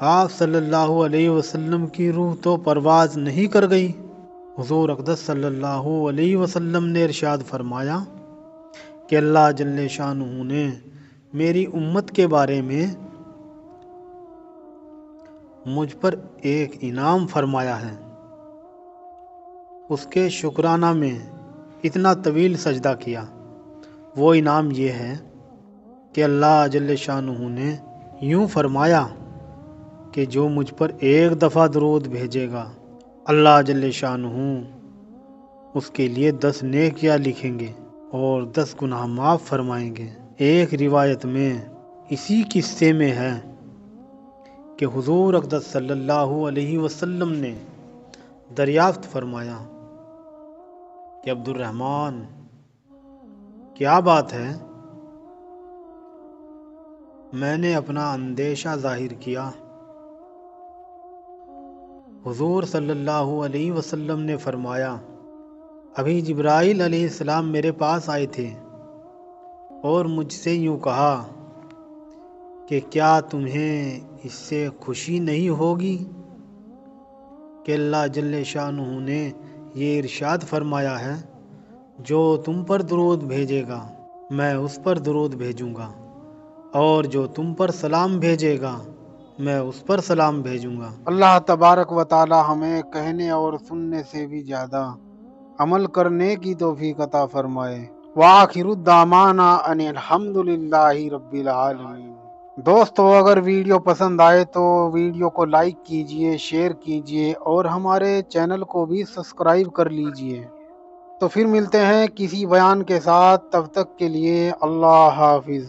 آپ صلی اللہ علیہ وسلم کی روح تو پرواز نہیں کر گئی۔ حضور اقدس صلی اللہ علیہ وسلم نے ارشاد فرمایا کہ اللہ جل شانہ نے میری امت کے بارے میں مجھ پر ایک انعام فرمایا ہے، اس کے شکرانہ میں اتنا طویل سجدہ کیا۔ وہ انعام یہ ہے کہ اللہ جل شانہ نے یوں فرمایا کہ جو مجھ پر ایک دفعہ درود بھیجے گا، اللہ جل شانہ اس کے لیے 10 نیکیاں لکھیں گے اور 10 گناہ معاف فرمائیں گے۔ ایک روایت میں اسی قصے میں ہے کہ حضور اقدس صلی اللہ علیہ وسلم نے دریافت فرمایا کہ عبد الرحمن کیا بات ہے؟ میں نے اپنا اندیشہ ظاہر کیا۔ حضور صلی اللہ علیہ وسلم نے فرمایا، ابھی جبرائیل علیہ السلام میرے پاس آئے تھے اور مجھ سے یوں کہا کہ کیا تمہیں اس سے خوشی نہیں ہوگی کہ اللہ جل شانہ نے یہ ارشاد فرمایا ہے، جو تم پر درود بھیجے گا میں اس پر درود بھیجوں گا، اور جو تم پر سلام بھیجے گا میں اس پر سلام بھیجوں گا۔ اللہ تبارک و تعالی ہمیں کہنے اور سننے سے بھی زیادہ عمل کرنے کی توفیق عطا فرمائے۔ وآخر الدعوانا ان الحمد للہ رب العالمین۔ دوستو، اگر ویڈیو پسند آئے تو ویڈیو کو لائک کیجئے، شیئر کیجئے اور ہمارے چینل کو بھی سبسکرائب کر لیجئے۔ تو پھر ملتے ہیں کسی بیان کے ساتھ، تب تک کے لیے اللہ حافظ۔